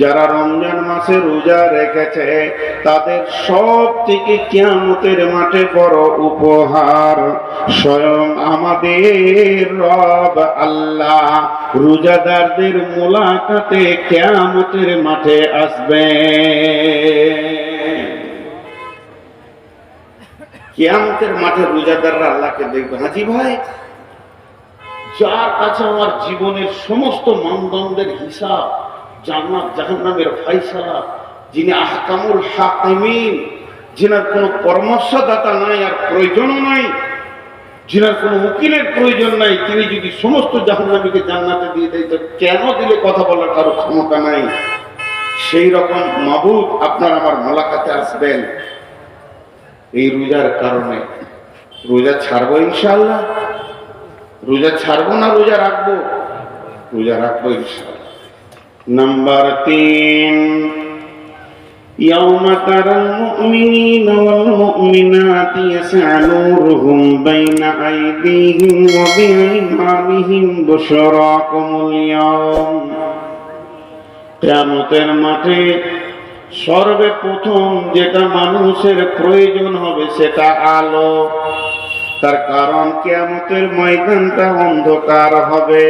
যারা রমজান মাসে রোজা রেখেছে তাদের সব থেকে কিয়ামতের মাঠে বড় উপহার স্বয়ং আমাদের রব আল্লাহ রোজাদারদের মুলাকাতে কিয়ামতের মাঠে আসবে। কিয়ামতের মাঠে রোজাদাররা আল্লাহকে দেখবে। হাজি ভাই, যার কাছে আমার জীবনের সমস্ত মানদণ্ডের হিসাব, জান্নাত জাহান্নামের ফায়সালা, যিনি আহকামুল হাকিমিন, যিনার কোনো পরামর্শদাতা নাই আর প্রয়োজনও নাই, যিনার কোনো উকিলের প্রয়োজন নাই, তিনি যদি সমস্ত জাহান্নামীকে জান্নাতে দিয়ে দেয় তো কেন দিলে কথা বলার কারো ক্ষমতা নাই। সেই রকম মাবুদ আপনার আমার মোলাকাতে আসবেন এই রোজার কারণে। রোজা ছাড়বো ইনশাআল্লাহ? রোজা ছাড়বো না রোজা রাখবো? রোজা রাখবো ইনশাআল্লাহ। নাম্বার 3, يوم ترى المؤمنين والمؤمنات يسعى نورهم بين أيديهم وبأيمانهم بشراكم اليوم। কিয়ামতের মাঠে সর্বপ্রথম যেটা মানুষের প্রয়োজন হবে সেটা আলো। তার কারণ কিয়ামতের ময়দানটা অন্ধকার হবে,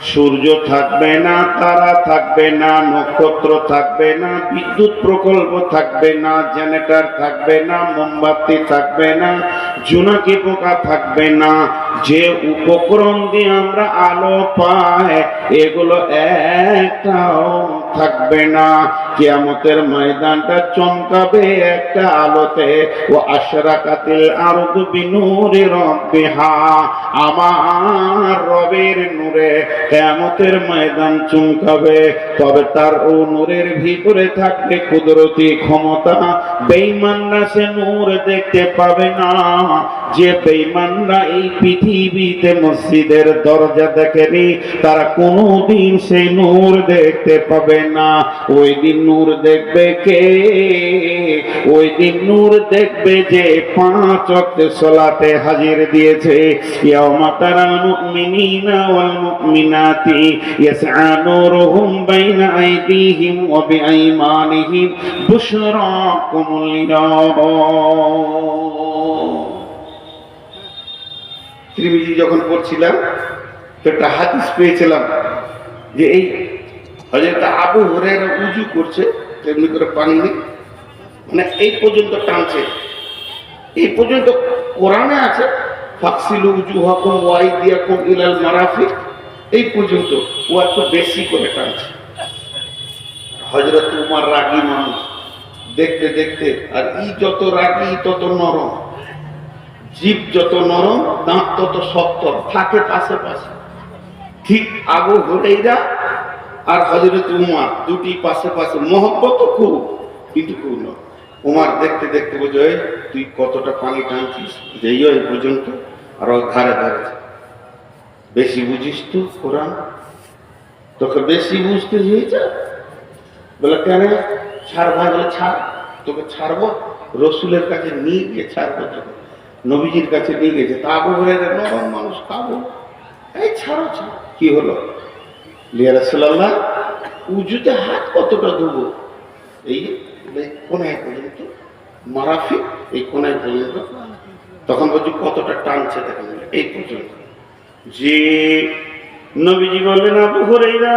সূর্য থাকবে না, তারা থাকবে না, নক্ষত্র থাকবে না, বিদ্যুৎ প্রকল্প থাকবে না, জেনারেটর থাকবে না, মোমবাতি থাকবে না, জোনাকি পোকা থাকবে না। যে উপকরণ দিয়ে আমরা আলো পাই এগুলো একটাও থাকবে না। কিয়ামতের ময়দানটা চমকাবে একটা আলোতে। ও আশরাকাতিল আরদু বিনূরি রাব্বিহা, আমার রবের নূরে কিয়ামতের ময়দান চমকাবে। তবে তার ও নূরের ভিতরে থাকবে কুদরতি ক্ষমতা। বেঈমানরা সে নূর দেখতে পাবে না। যে বেঈমানরা এই পৃথিবীতে মসজিদের দরজা দেখেনি তারা কোনোদিন সেই নূর দেখতে পাবে না। ওই দিন নূর দেখবে কে? ওই দিন নূর দেখবে যে 5 ওয়াক্ত সালাতে হাজির দিয়েছে। ইয়াউমা তারাল মুমিনিনা ওয়াল মুমিনাতি ইয়াসআ নূরুহুম বাইনা আইদিহিম ওয়া বিআইমানিহিম বুশরাকুমুল ইয়াওম। তিরমিজি যখন পড়ছিলাম তো একটা হাদিস পেয়েছিলাম যে এই হযরত আবু হুরায়রা উযু করছে, তেমনি করে পানি নেই, মানে এই পর্যন্ত টানছে। এই পর্যন্ত কোরআনে আছে ফাকসিলু উজুহাকুম ওয়া আইদিয়াকুম ইলাল মারাফিক, এই পর্যন্ত ও একটু বেশি করে টানছে। হযরত উমর রাগী মানুষ, দেখতে দেখতে, আর ই যত রাগী তত নরম, জীব যত নরম দাঁত তত শক্ত, থাকে পাশে পাশে। ঠিক আবু হুরায়রা আর হযরত উমর দুটি পাশে পাশে, মহব্বত খুব, কিন্তু খুব না। উমর দেখতে দেখতে বলছে, তুই কতটা পানি টানছিস, যেই এই পর্যন্ত, আর ধারে ধারে। বেশি বুঝিস তো কোরআন, তোকে বেশি বুঝতে হয়েছে। বলে কেন? ছাড় ভাই। বলে ছাড়, তোকে ছাড়বো, রসুলের কাছে নিয়ে গিয়ে ছাড়বো তোকে। নবীজির কাছে নিয়ে গেছে। তা আবু হুরায়রা নরম মানুষ, খাবো, এই ছাড়ো ছাড়ো। কি হলো? ইয়া রাসূলুল্লাহ, উজুতে হাত কতটা ধোবো? এই কোনায় পর্যন্ত, মারাফিক এই কোনায় পর্যন্ত। তখন বলছি কতটা টানছে দেখেন, এই পর্যন্ত। যে নবীজি বললেন, আবু হুরায়রা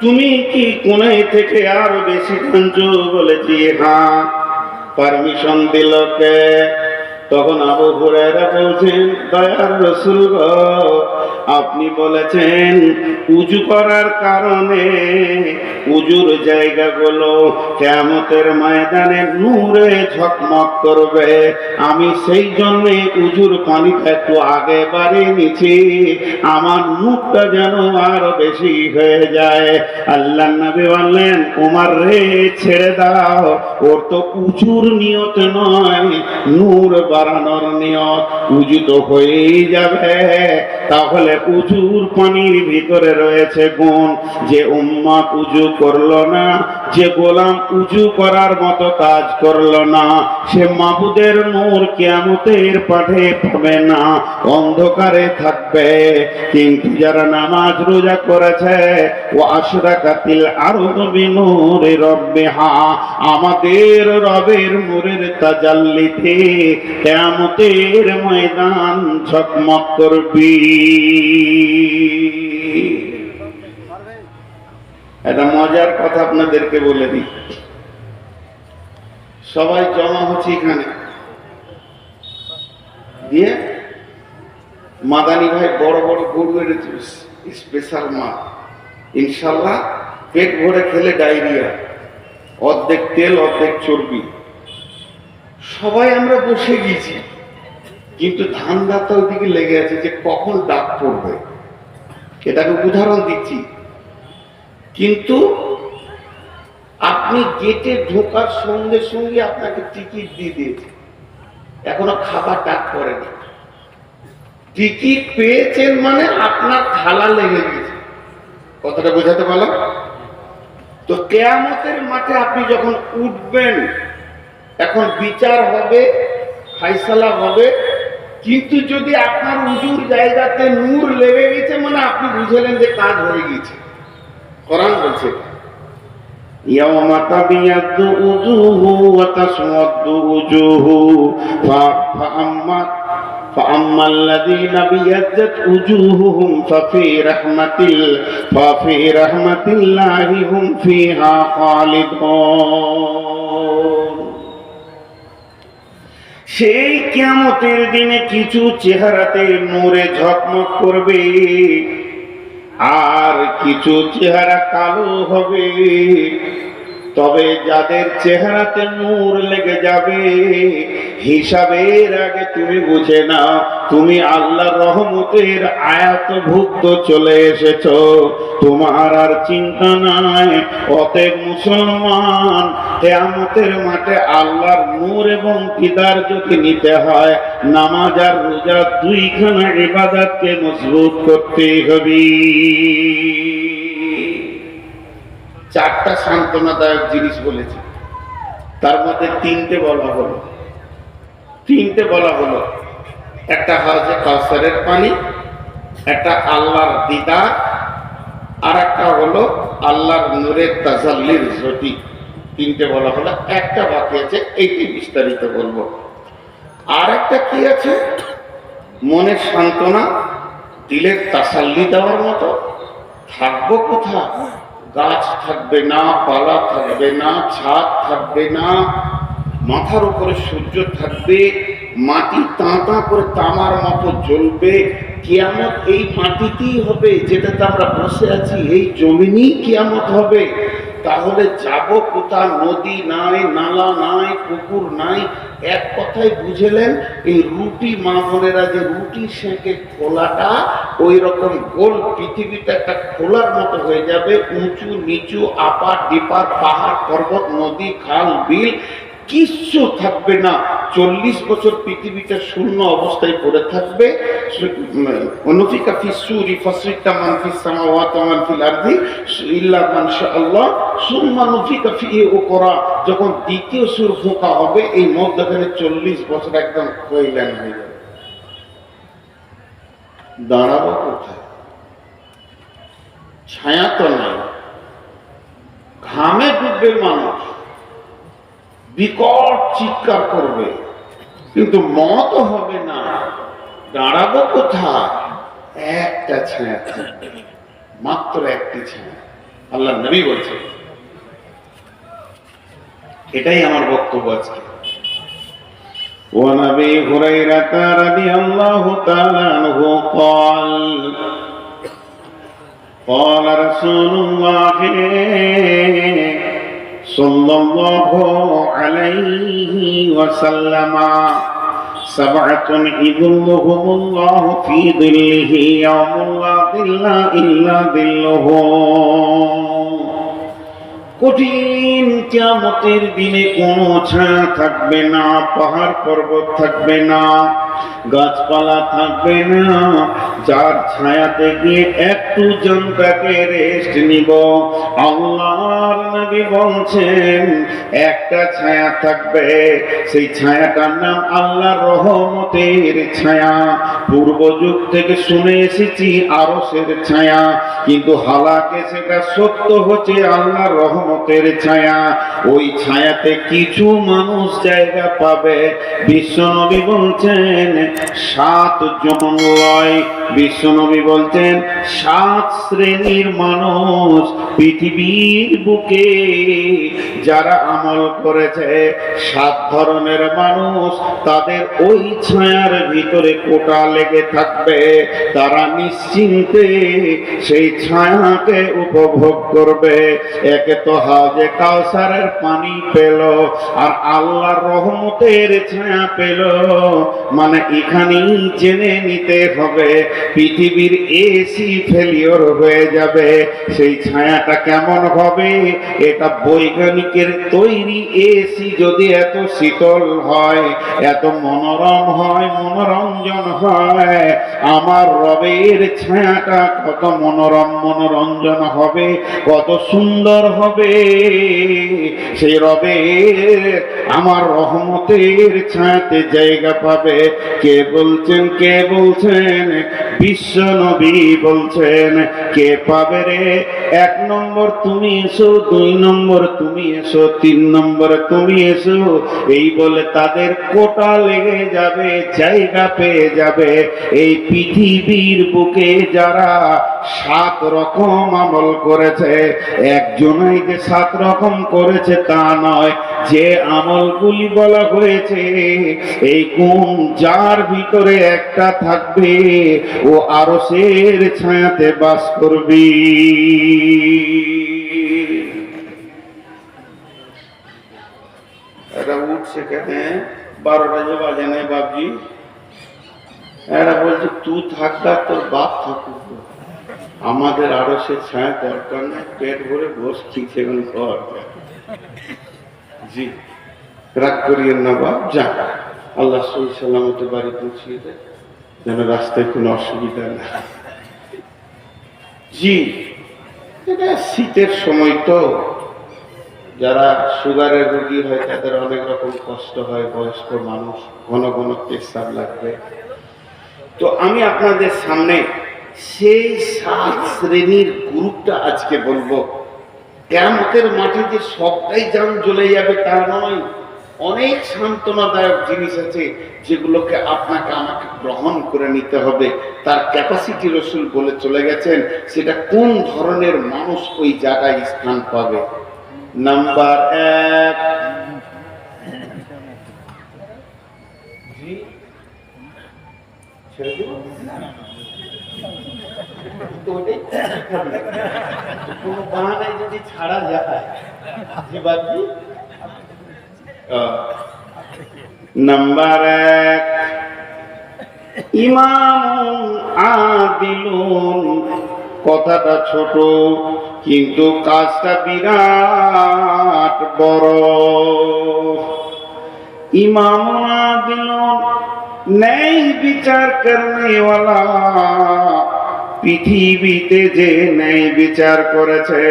তুমি কি কোনায় থেকে আরো বেশি টানছো? বলেছি হ্যাঁ। পারমিশন দিল কে? তখন আবু হুরায়রা বলছেন, দয়ার রাসূল গো, আপনি বলেছেন উযু করার কারণে উযুর জায়গাগুলো কিয়ামতের ময়দানে নূরে ঝকমক করবে। আমি সেই জন্য উযুর পানিটা একটু আগে বাড়িয়ে নিচ্ছি, আমার মুখটা যেন আরো বেশি হয়ে যায়। আল্লাহর নবী বললেন, উমর রে ছেড়ে দাও, ওর তো উযুর নিয়ত নয়, নূর বাড়ানোর নিয়ত। উযু তো হয়েই যাবে। তাহলে উযুর পানির ভিতরে রয়েছে গুণ। যে উম্মত উযু করলো না, যে গোলাম উজু করার মতো কাজ করলো না, সে মাবুদের নূর কিয়ামতের পাঠে পাবে না, অন্ধকারে থাকবে। কিন্তু যারা নামাজ রোজা করেছে, ও আশরাকাতিল আরদু বিনূরি রাব্বিহা, আমাদের রবের নূরের তাজাল্লিতে কিয়ামতের ময়দান ঝকমক করবে। একটা মজার কথা আপনাদেরকে বলে দিই। সবাই জমা হচ্ছে এখানে, দিয়ে মাদানী ভাই বড় বড় গরু এনেছে, স্পেশাল মাছ, ইনশাল্লাহ পেট ভরে খেলে ডায়রিয়া, অর্ধেক তেল অর্ধেক চর্বি। সবাই আমরা বসে গিয়েছি, কিন্তু ধান্দাটা ওইদিকে লেগে আছে যে কখন ডাক পড়বে। এটাকে উদাহরণ দিচ্ছি। কিন্তু আপনি গেটে ঢোকার সঙ্গে সঙ্গে আপনাকে টিকিট দিয়ে দিয়েছে, এখনো খাবার ডাক পড়েনি। টিকিট পেয়েছেন মানে আপনার থালা লেগে গেছে। কথাটা বোঝাতে পারলাম তো? কিয়ামতের মাঠে আপনি যখন উঠবেন, এখন বিচার হবে, ফায়সালা হবে, কিন্তু যদি আপনার উজুর জায়গাতে নূর লেগে গেছে মানে আপনি বুঝলেন যে কাজ হয়ে গেছে। কোরআন বলছে ইয়াওমা তাবিয়াদু উজুহু ওয়া তাসওয়াদু উজুহু فأما الذين ابيضت وجوههم ففي رحمة الله هم فيها خالدون। সেই কিয়ামতের দিনে কিছু চেহারাতে নূরে ঝকমক করবে, আর কিছু চেহারা কালো হবে। তবে যাদের চেহারাতে নূর লেগে যাবে, হিসাবের আগে তুমি বুঝে নাও তুমি আল্লাহর রহমতের আয়াতভুক্ত চলে এসেছো, তোমার আর চিন্তা নাই। অতএব মুসলমান, কিয়ামতের মাঠে আল্লাহর নূর এবং দিদার যদি নিতে হয়, নামাজ আর রোজা দুইখানা ইবাদতকে মজবুত করতে হবে। চারটা সান্ত্বনাদায়ক জিনিস বলেছি, তার মধ্যে তিনটে বলা হলো। একটা হাউজে কাউসারের পানি, একটা আল্লাহর দিদার, আর একটা হলো আল্লাহর নূরের তাজাল্লির জ্যোতি। তিনটে বলা হলো, একটা বাকি আছে, এইটি বিস্তারিত বলবো। আর একটা কি আছে? মনের সান্ত্বনা, দিলের তাসাল্লি দেওয়ার মতো। থাকবো কোথায়? গাছ থাকবে না, পালা থাকবে না, ছাদ থাকবে না, মাথার উপরে সূর্য থাকবে, মাটি তাঁতা করে তামার মতো জ্বলবে। কিয়ামত এই মাটিতেই হবে, যেটাতে আমরা বসে আছি, এই জমিনই কিয়ামত হবে। তাহলে যাব কোথায়? নদী নাই, নালা নাই, পুকুর নাই। এক কথায় বুঝলেন, এই রুটি মা বোনেরা যে রুটি সেঁকে খোলাটা, ওই রকম গোল পৃথিবীটা একটা খোলার মতো হয়ে যাবে। উঁচু নিচু, আপার ডিপার, পাহাড় পর্বত, নদী খাল বিল কিচ্ছু থাকবে না। 40 বছর পৃথিবীটা শূন্য অবস্থায় পড়ে থাকবে। অনুফিকা ফিসসুরি ফাসরিকা মান ফিস সামাওয়াতি ওয়া মান ফিল আরদি ইল্লা মান শাআল্লাহ সুম্মা নুফিকা ফিহি উখরা। যখন দ্বিতীয় সুর ফোঁকা হবে, এই মধ্যখানে 40 বছর একদম কয়লান হয়ে যাবে। দাঁড়াবো কোথায়? ছায়া তো নাই, ঘামে ডুববে মানুষ, বিকট চিৎকার করবে, কিন্তু মত হবে না। দাঁড়াবো কোথায়? একটা ছায়া থাকবে, মাত্র একটি ছায়া। আল্লাহ নবী বলছে, এটাই আমার বক্তব্য আজকে। وعن ابي هريره رضي الله تعالى عنه قال رسول الله صلى الله عليه وسلم سبعة يظلهم الله في ظله يوم لا ظل إلا ظله। কঠিন কিয়ামতের দিনে কোনো ছায়া থাকবে না, পাহাড় পর্বত থাকবে না, গাছপালা থাকবে না, যার ছায়াতে গিয়ে একটু জনতাকে রেস্ট নিব। আল্লাহর নবী বলছেন একটা ছায়া থাকবে, সেই ছায়াটার নাম আল্লাহর রহমতের ছায়া। পূর্ব যুগ থেকে শুনে এসেছি আরশের ছায়া, কিন্তু হালাকে সেটা সত্য হচ্ছে আল্লাহর রহমতের ছায়া। ওই ছায়াতে কিছু মানুষ জায়গা পাবে। বিশ্বনবী বলছেন 7 জন লয়, বিশ্বনবী বলছেন 7 শ্রেণীর মানুষ পৃথিবীর বুকে যারা আমল করেছে, 7 ধরনের মানুষ, তাদের ওই ছায়ার ভিতরে কোটা লেগে থাকবে। তারা নিশ্চিন্তে সেই ছায়াকে উপভোগ করবে। একে তো হাউজে কাউসারের পানি পেল, আর আল্লাহর রহমতের ছায়া পেল। মানে এখানেই জেনে নিতে হবে পৃথিবীর এসি ফেলিওর হয়ে যাবে। সেই ছায়াটা কেমন হবে? এটা বৈজ্ঞানিকের তৈরি এসি যদি এত শীতল হয়, এত মনোরম হয়, মনোরঞ্জন হয়, আমার রবের ছায়াটা কত মনোরম মনোরঞ্জন হবে, কত সুন্দর হবে। সেই রবের আমার রহমতের ছায়াতে জায়গা পাবে। কে বলছেন? কে বলছেন? বিশ্ব নবী বলছেন। কে পাবে রে? 1 নম্বর তুমি এসো, 2 নম্বর তুমি এসো, 3 নম্বর তুমি এসো। এই বলে তাদের কোটা লেগে যাবে, জায়গা পেয়ে যাবে। এই পৃথিবীর বুকে যারা 7 রকম আমল করেছে, একজনই যে 7 রকম করেছে তা নয়। যে আমলগুলি বলা হয়েছে, এই গুণ যার ভিতরে একটা থাকবে, ও আরশের ছায়াতে বাস করবে। এরা উঠছে কেন? 12টা যে বাজে নাই বাপজি। এরা বলছে তুই থাকবা, তোর বাপ থাকুক, আমাদের আরো সে ছায়া দরকার নাই, পেট ভরে বসছি সেগুলো কর। জি, রাগ করিয়েন না বাপ, যা আল্লাহ সহি সালামতে বাড়ি পৌঁছিয়ে দেয়, যেন রাস্তায় কোনো অসুবিধা না। জি, এটা শীতের সময় তো, যারা সুগারের রোগী হয় তাদের অনেক রকম কষ্ট হয়, বয়স্ক মানুষ, ঘন ঘন পেশাব লাগবে। তো আমি আপনাদের সামনে সেই 7 শ্রেণীর গ্রুপটা আজকে বলবো। কিয়ামতের মাটিতে সবটাই জান জ্বলে যাবে তা নয়, অনেক সান্ত্বনাদায়ক জিনিস আছে যেগুলোকে আপনাকে আমাকে গ্রহণ করে নিতে হবে। তার ক্যাপাসিটি রসুল বলে চলে গেছেন, সেটা কোন ধরনের মানুষ ওই জায়গায় স্থান পাবে। নাম্বার 1, কোনো বাহানায় যদি ছাড়া যায়। নাম্বার 1, ইমাম আদিলুন। কথাটা ছোট কিন্তু কাজটা বিরাট বড়। ইমাম আদিলুন, ন্যায় বিচার করনেওয়ালা। পৃথিবীতে যে ন্যায় বিচার করেছে,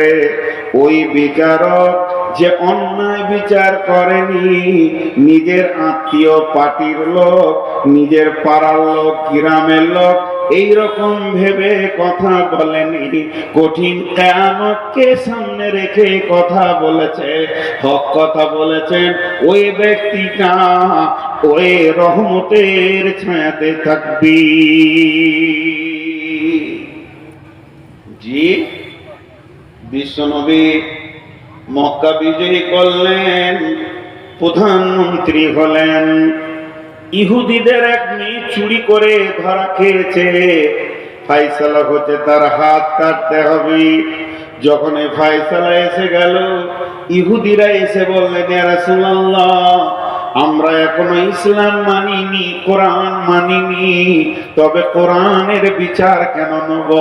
ওই বিচারক যে অন্যায় বিচার করেনি, নিজের আত্মীয় পার্টির লোক, নিজের পাড়ার লোক, গ্রামের লোক এইরকম ভেবে কথা বলেনি, কঠিন কিয়ামতকে সামনে রেখে কথা বলেছে, হক কথা বলেছেন। ওই ব্যক্তিটা ওই রহমতের ছায়াতে থাকবি। জি, বিশ্বনবী মক্কা বিজয়ী করলেন, প্রধানমন্ত্রী হলেন। ইহুদিদের এক মেয়ে চুরি করে ধরা খেয়েছে, ফায়সালা হচ্ছে তার হাত কাটতে হবে। যখন এই ফায়সালা এসে গেল, ইহুদিরা এসে বললেন, ইয়া রাসূলুল্লাহ, আমরা এখনো ইসলাম মানিনি, কোরআন মানিনি, তবে কোরআনের বিচার কেন নেব?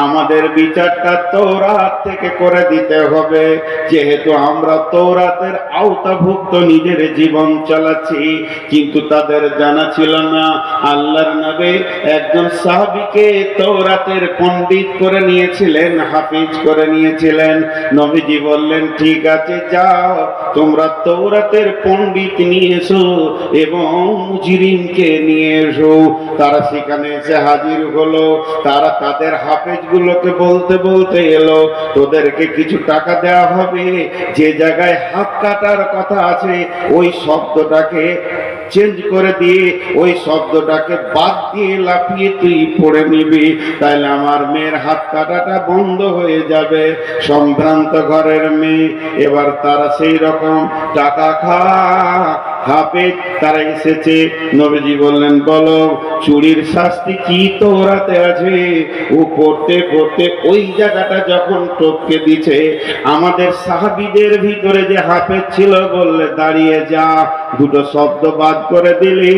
আমাদের বিচারটা তৌরাত থেকে করে দিতে হবে, যেহেতু আমরা তৌরাতের আওতাভুক্ত নিজের জীবন চালাচ্ছি। কিন্তু তাদের জানা ছিল না আল্লাহর নবী একজন সাহাবীকে তৌরাতের পণ্ডিত করে নিয়েছিলেন, হাফিজ করে নিয়েছিলেন। নবীজি বললেন, ঠিক আছে, যাও তোমরা তৌরাতের পণ্ডিত নিয়ে এসো এবং মুজরিমকে নিয়ে এসো। তারা সেখানে এসে হাজির হলো। তারা তাদের হাফেজ গুলোকে বলতে বলতে এলো, তোদেরকে কিছু টাকা দেওয়া হবে, যে জায়গায় হাত কাটার কথা আছে ওই শব্দটাকে চেঞ্জ করে দিয়ে ওই শব্দটাকে বাদ দিয়ে লাফিয়ে তুই পড়ে নিবি, তাহলে আমার মেয়ের হাত কাটাটা বন্ধ হয়ে যাবে। সম্ভ্রান্ত ঘরের মেয়ে। এবার তারা সেই রকম টাকা হাফেজ তারা এসেছে। নবীজি বললেন, বলো চুরির শাস্তি কি তৌরাতে আছে? ও পড়তে পড়তে ওই জায়গাটা যখন টপকে দিছে, আমাদের সাহাবীদের ভিতরে যে হাফেজ ছিল বললে, দাঁড়িয়ে যা, দুটো শব্দ বাদ করে দিলি,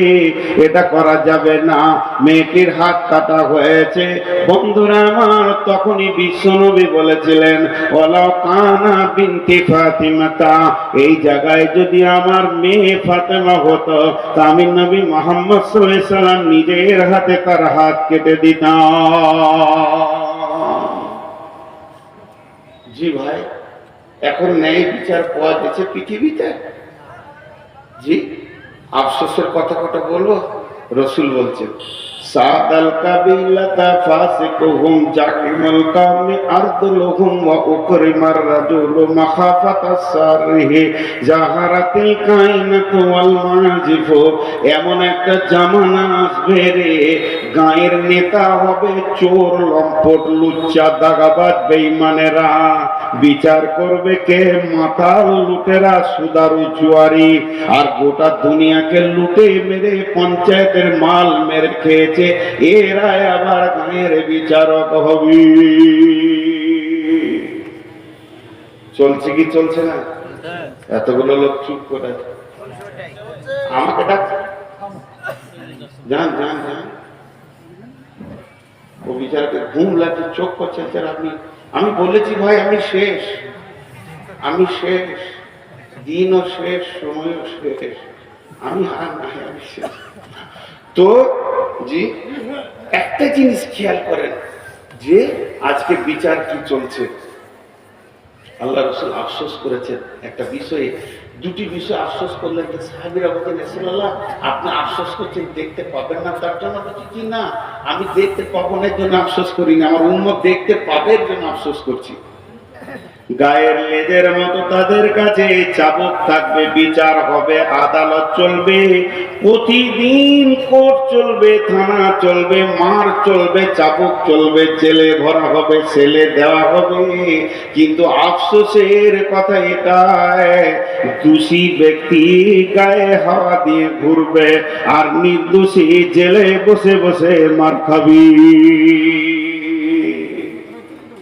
এটা করা যাবে না, মেয়েটির হাত কাটা হয়েছে। বন্ধুরা আমার, তখনই বিশ্বনবী বলেছিলেন, ওয়ালা কানা বিনতি ফাতিমাতা, এই জায়গায় যদি আমার মেয়ে ফাতেমা হতো তা আমি নবী মুহাম্মদ সাল্লাল্লাহু আলাইহি সাল্লাম নিজের হাতে তার হাত কেটে দিতাম। জি ভাই, এখন ন্যায় বিচার পাওয়া গেছে পৃথিবীতে। জি, আফসোসের কথা বলবো, রসুল বলছেন, সাদাল কাবিলাতা ফাসিকুহুম জাকিমুল কাওমি আরদুলহুম ওয়া উকরিমার রাজুলু মাখাফাতাস সারহি জাহারাতিল কাইনাতু ওয়াল মাজিফু। এমন একটা জামানা আসবে রে, গায়ের নেতা হবে চোর, লম্পট, লুচ্চা, দাগাবাজ, বেঈমানেরা। বিচার করবে কে? মাতাল লুটেরা, সুদারু, জুয়ারি। আর গোটা দুনিয়াকে লুটে মেরে পঞ্চায়েতের মাল মেরে খেয়েছে, এরা আবার গায়ের বিচারক হবে। চলছে কি চলছে না? এতগুলো লোক চুপ করে আমাকে ডাকছে, যান যান যান। ও বিচারকে ঘুম লাগছে, চোখ করছে আপনি। আমি বলেছি ভাই, আমি শেষ, আমি শেষ, দিনও শেষ, সময়ও শেষ, আমি আর নাই, আমি শেষ। তো জি, একটা জিনিস খেয়াল করেন যে আজকে বিচার কি চলছে। আল্লাহ রাসূল আফসোস করেছেন একটা বিষয়ে, দুটি বিষয় আফসোস করলেন। তো সাহাবীরা বলতেন, রাসূলুল্লাহ আপনি আফসোস করছেন দেখতে পাবেন না তার জন্য? বলছি না, আমি দেখতে পাবো না এর জন্য আফসোস করি না, আমার উম্মত দেখতে পাবে এর জন্য আফসোস করছি। গায়ের লেজের মতো তাদের কাছে চাবুক থাকবে, বিচার হবে, আদালত চলবে, প্রতিদিন কোর্ট চলবে, থানা চলবে, মার চলবে, চাবুক চলবে, জেলে ভরা হবে, ছেলে দেওয়া হবে। কিন্তু আফসোসের কথা এটাই, দোষী ব্যক্তি গায়ে হাওয়া দিয়ে ঘুরবে আর নির্দোষী জেলে বসে বসে মার খাবি।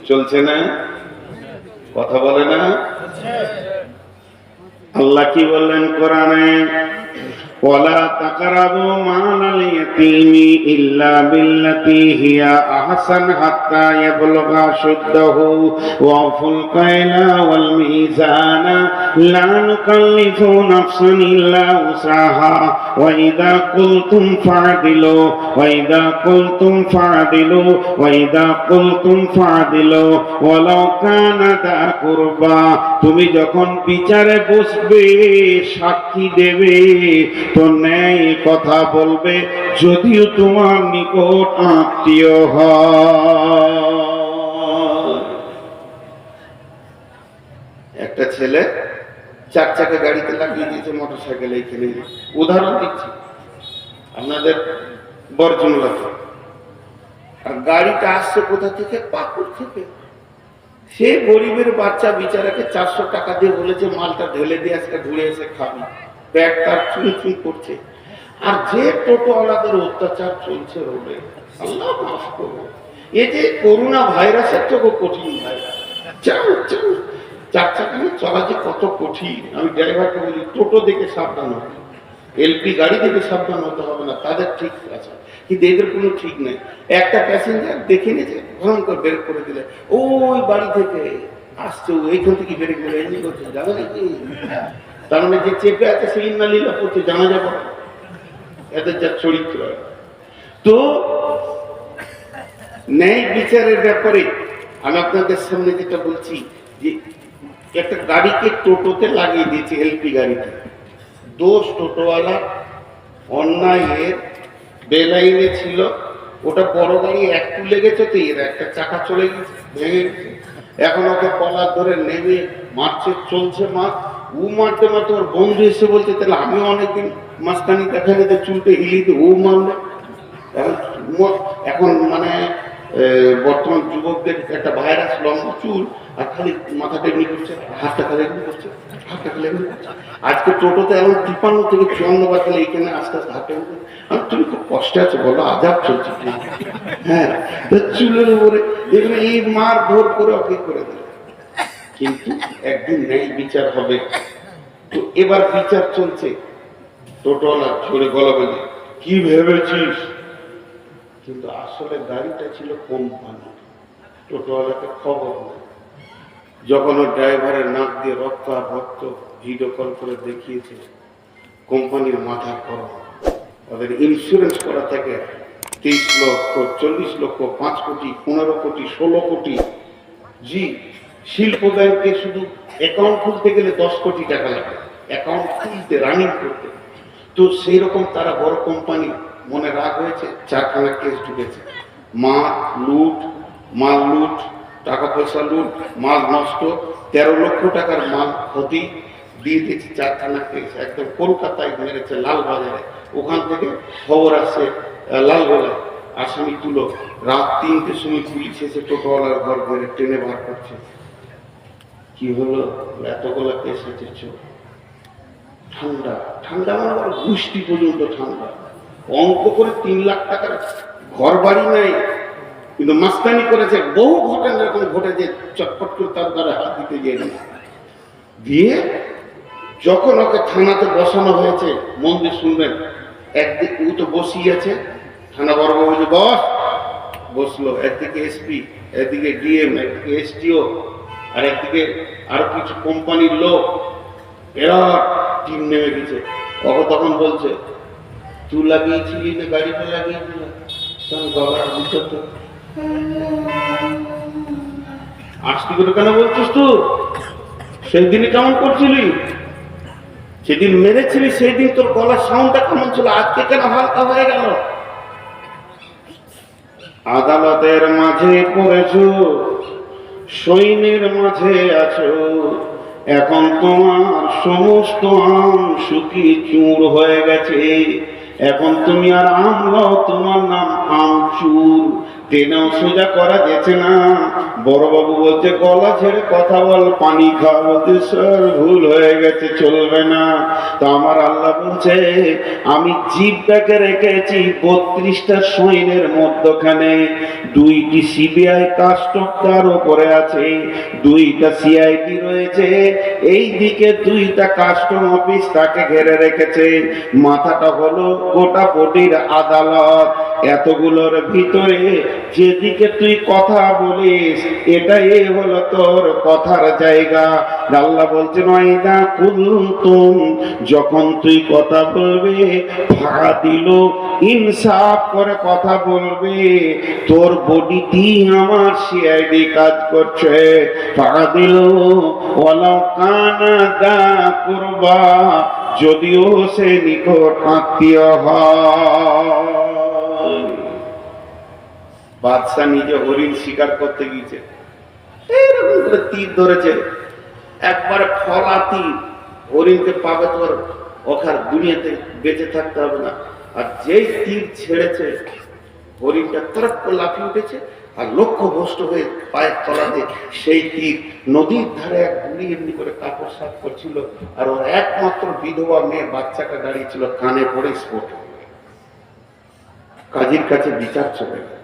চলছে না? কথা বলে না? আল্লাহ কি বললেন কোরআনে? ওয়ালা তাকরাবু মালাল ইয়াতীমি ইল্লা বিল্লাতী হিয়া আহসান হাত্তা ইয়াবলুগা শুদ্দাহু ওয়া ফুল কায়লা ওয়াল মিজানা লা নুকাল্লিফু নাফসান ইল্লা উসাহা ওয়া ইযা কুলতুম ফা'দিলু ওয়া ইযা কুলতুম ফা'দিলু ওয়া ইযা কুলতুম ফা'দিলু ওয়ালাউ কানা দা কুরবা। তুমি যখন বিচারে বসবে, সাক্ষী দেবে, তো ন্যায় কথা বলবে, যদিও তোমার নিকট আত্মীয় হয়। একটা ছেলে 4 চাকা গাড়িতে লাগিয়ে দিয়েছে মোটর সাইকেল, এইখানে উদাহরণ দিচ্ছি আপনাদের বরজমলাতে। আর গাড়িটা আসছে কোথা থেকে? পাকুড় থেকে। সে গরিবের বাচ্চা বিচারাকে 400 টাকা দিয়ে বলেছে মালটা ঢেলে দিয়ে আজকে ঘুরে এসে খাবি, ব্যাগ তার চুন চুন করছে। আর যে টোটোওয়ালাদের অত্যাচার চলছে রোডে, আল্লাহ মাফ করবো, এ যে করোনা ভাইরাসের থেকেও কঠিন ভাইরাস। 4 চাকা নিয়ে চলা যে কত কঠিন। আমি ড্রাইভারকে বলি টোটো দেখে সাবধান হবে, এলপি গাড়ি থেকে সাবধান হতে হবে না, তাদের ঠিক আছে, কিন্তু এদের কোনো ঠিক নেই। একটা প্যাসেঞ্জার দেখে নিয়েছে, ভয়ঙ্কর ব্রেক করে দিলে, ওই বাড়ি থেকে আসছে, এইখান থেকে ব্রেক করে এমনি করছে, জানো নাকি? তার মানে যে চেপে আছে সেই নালীলা করছে, জানা যাবে না এদের যা চরিত্র। তো ন্যায় বিচারের ব্যাপারে আমি আপনাদের সামনে যেটা বলছি, যে একটা গাড়িকে টোটোতে লাগিয়ে দিয়েছে, এলপি গাড়িতে, দোষ টোটোওয়ালা, অন্যায়ের বেলাইনে ছিল, ওটা বড় গাড়ি একটু লেগেছে তো এর একটা চাকা চলে গেছে, ভেঙে গেছে, এখন ওকে কলার ধরে নেমে মারছে, চলছে মার, ও মারতে মারতে ওর বন্ধু এসে বলছে তাহলে আমি অনেকদিন মাঝখানি দেখা যেতে চুলতে হিলিয়ে দিয়ে ও মারলে। এখন মানে বর্তমান যুবকদের একটা ভাইরাস, লম্বা চুল আর খালি মাথাটা এমনি করছে, হাতটা খালি এমনি করছে, হাতটা খালি এমনি করছে। আজকে টোটোতে এমন 53 থেকে 54 বার গেলে এইখানে আস্তে আস্তে হাঁটে, আমি তুমি খুব কষ্টে আছো বলো, আজাব চলছে। হ্যাঁ, চুলের উপরে এখানে এই মার ভোর করে ওকে করে দিল, কিন্তু একদিন ন্যায় বিচার হবে। তো এবার বিচার চলছে, টোটোওয়ালা ঝরে গলা বলে কি ভেবেছিস, কিন্তু আসলে গাড়িটা ছিল কোম্পানি, টোটোওয়ালাকে খবর নেই। যখন ওর ড্রাইভারের নাক দিয়ে রক্ত আর রক্ত ভিডিও কল করে দেখিয়েছে, কোম্পানির মাথা গরম, ওদের ইন্স্যুরেন্স করা থাকে 30 লক্ষ, 40 লক্ষ, 5 কোটি, 15 কোটি, 16 কোটি। জি, শিল্প ব্যাংকে শুধু অ্যাকাউন্ট খুলতে গেলে 10 কোটি টাকা লাগে, অ্যাকাউন্ট খুলতে, রানিং করতে। তো সেই রকম তারা বড় কোম্পানি, মনে রাগ হয়েছে, 4খানা কেস ঢুকেছে, মাল লুট, টাকা পয়সা লুট, মাল নষ্ট, 13 লক্ষ টাকার মাল ক্ষতি, দিয়ে দিয়েছে 4খানা কেস, একদম কলকাতায় মেরেছে, লালবাজারে। ওখান থেকে খবর আসে লালগোলায়, আসামি তুলো, রাত 3টের সময় পুলিশ এসে টোটোওয়ালার ঘর ঘরে টেনে বার করছে। কি হলো, এতগুলো কেস হচ্ছে, ঠান্ডা ঠান্ডা, আমার আবার গোষ্ঠী পর্যন্ত ঠান্ডা, অঙ্ক করে 3 লাখ টাকার ঘর বাড়ি নাই, কিন্তু মাস্তানি করেছে। বহু ঘটনা এরকম ঘটেছে, চটপট করে তার দ্বারা হাত দিতে গিয়ে দিয়ে যখন ওকে থানাতে বসানো হয়েছে, মন দিয়ে শুনবেন, একদিকে ও তো বসিয়ে আছে, থানা বড় বলছে বস, বসলো, একদিকে এসপি, একদিকে ডিএম, একদিকে এসটিও, আর একদিকে আরো কিছু কোম্পানির লোক, এরা টিম নেমে গেছে। তখন বলছে তুই লাগিয়েছিলি না গাড়িটা লাগিয়েছিল, তখন গলাটা বুঝতে তো আজকে করে কেন বলছিস, তুই সেই দিনই কেমন করছিলি, সেদিন মেরেছিলি, সেই দিন তোর গলার সাউন্ডটা কেমন ছিল, আজকে কেন হালকা হয়ে গেল। আদালতের মাঝে পড়েছো, সৈন্যের মাঝে আছো, এখন তোমার সমস্ত আম শুকিয়ে চুর হয়ে গেছে, এখন তুমি আর আমরাও, তোমার নাম আমচুর, টেনেও সোজা করা যেছে না। বড়বাবু বলছে গলা ছেড়ে কথা বল, পানি খা, বলছে স্যার ভুল হয়ে গেছে, চলবে না। তো আমার আল্লাহ বলছে আমি জিভটাকে রেখেছি 32টা সৈন্যের মধ্যখানে, 2টি সিবিআই কাস্টম তার উপরে আছে, 2টা সিআইডি রয়েছে, এই দিকে 2টা কাস্টম অফিস তাকে ঘিরে রেখেছে। মাথাটা হলো গোটা বডির আদালত, এতগুলোর ভিতরে যেদিকে তুই কথা বলিস এটাই হলো তোর কথার জায়গা। আল্লাহ বলছে মাইদা কুনতুম, যখন তুই কথা বলবে ভাড়া দিল, ইনসাফ করে কথা বলবে, তোর বডিটি আমার সিআইডি কাজ করছে, ভাড়া দিল ওয়ালাউ কানা দা কুরবা, যদিও সে নিকট আত্মীয় হয়। বাদশাহ নিজে হরিণ শিকার করতে গিয়েছে, এরকম করে তীর ধরেছে, একবারে ফলা তীর, হরিণকে পাবে তোর ওখানে দুনিয়াতে বেঁচে থাকতে হবে না। আর যেই তীর ছেড়েছে, হরিণটা তরক করে লাফিয়ে উঠেছে, আর লক্ষ্যভ্রষ্ট হয়ে পায়ের তলাতে সেই তীর, নদীর ধারে এক বুড়ি এমনি করে কাপড় সাফ করছিল, আর ওর একমাত্র বিধবা মেয়ে বাচ্চাটা দাঁড়িয়েছিল, কানে পড়ে স্পট। কাজীর কাছে বিচার চলে গেল,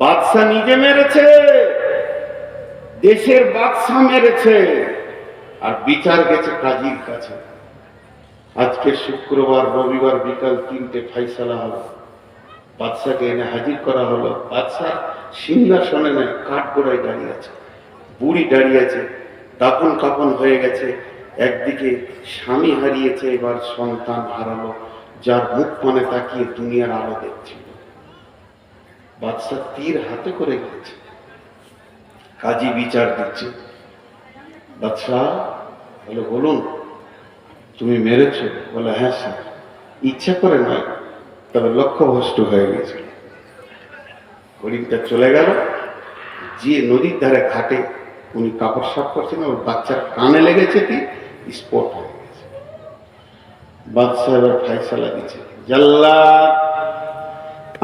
বাদশাহ নিজে মেরেছে, দেশের বাদশাহ মেরেছে, আর বিচার গেছে কাজীর কাছে। আজকে শুক্রবার, রবিবার বিকাল 3টে ফাইসালা হলো, বাদশাকে এনে হাজির করা হলো। বাদশার সিংহাসনে নেই, কাঠগোড়ায় দাঁড়িয়ে আছে, বুড়ি দাঁড়িয়ে আছে, দাপন কাপন হয়ে গেছে। একদিকে স্বামী হারিয়েছে, এবার সন্তান হারালো, যার মুখ পানে তাকিয়ে দুনিয়ার আলো দেখছিল। বাদশা তীর হাতে করে গেছে, কাজী বিচার দিচ্ছে। বাদশাহ বলে, বলুন তুমি মেরেছ? বলে, হ্যাঁ স্যার, ইচ্ছা করে নয়, তবে লক্ষ্যভ্রষ্ট হয়ে গেছে। হরিণটা চলে গেল, যে নদীর ধারে ঘাটে উনি কাপড় সাফ করছেন, ওর বাচ্চার কানে লেগেছে, কি স্পট হয়ে গেছে। বাদশা এবার ফাইসালা দিচ্ছে, জাল্লাদ,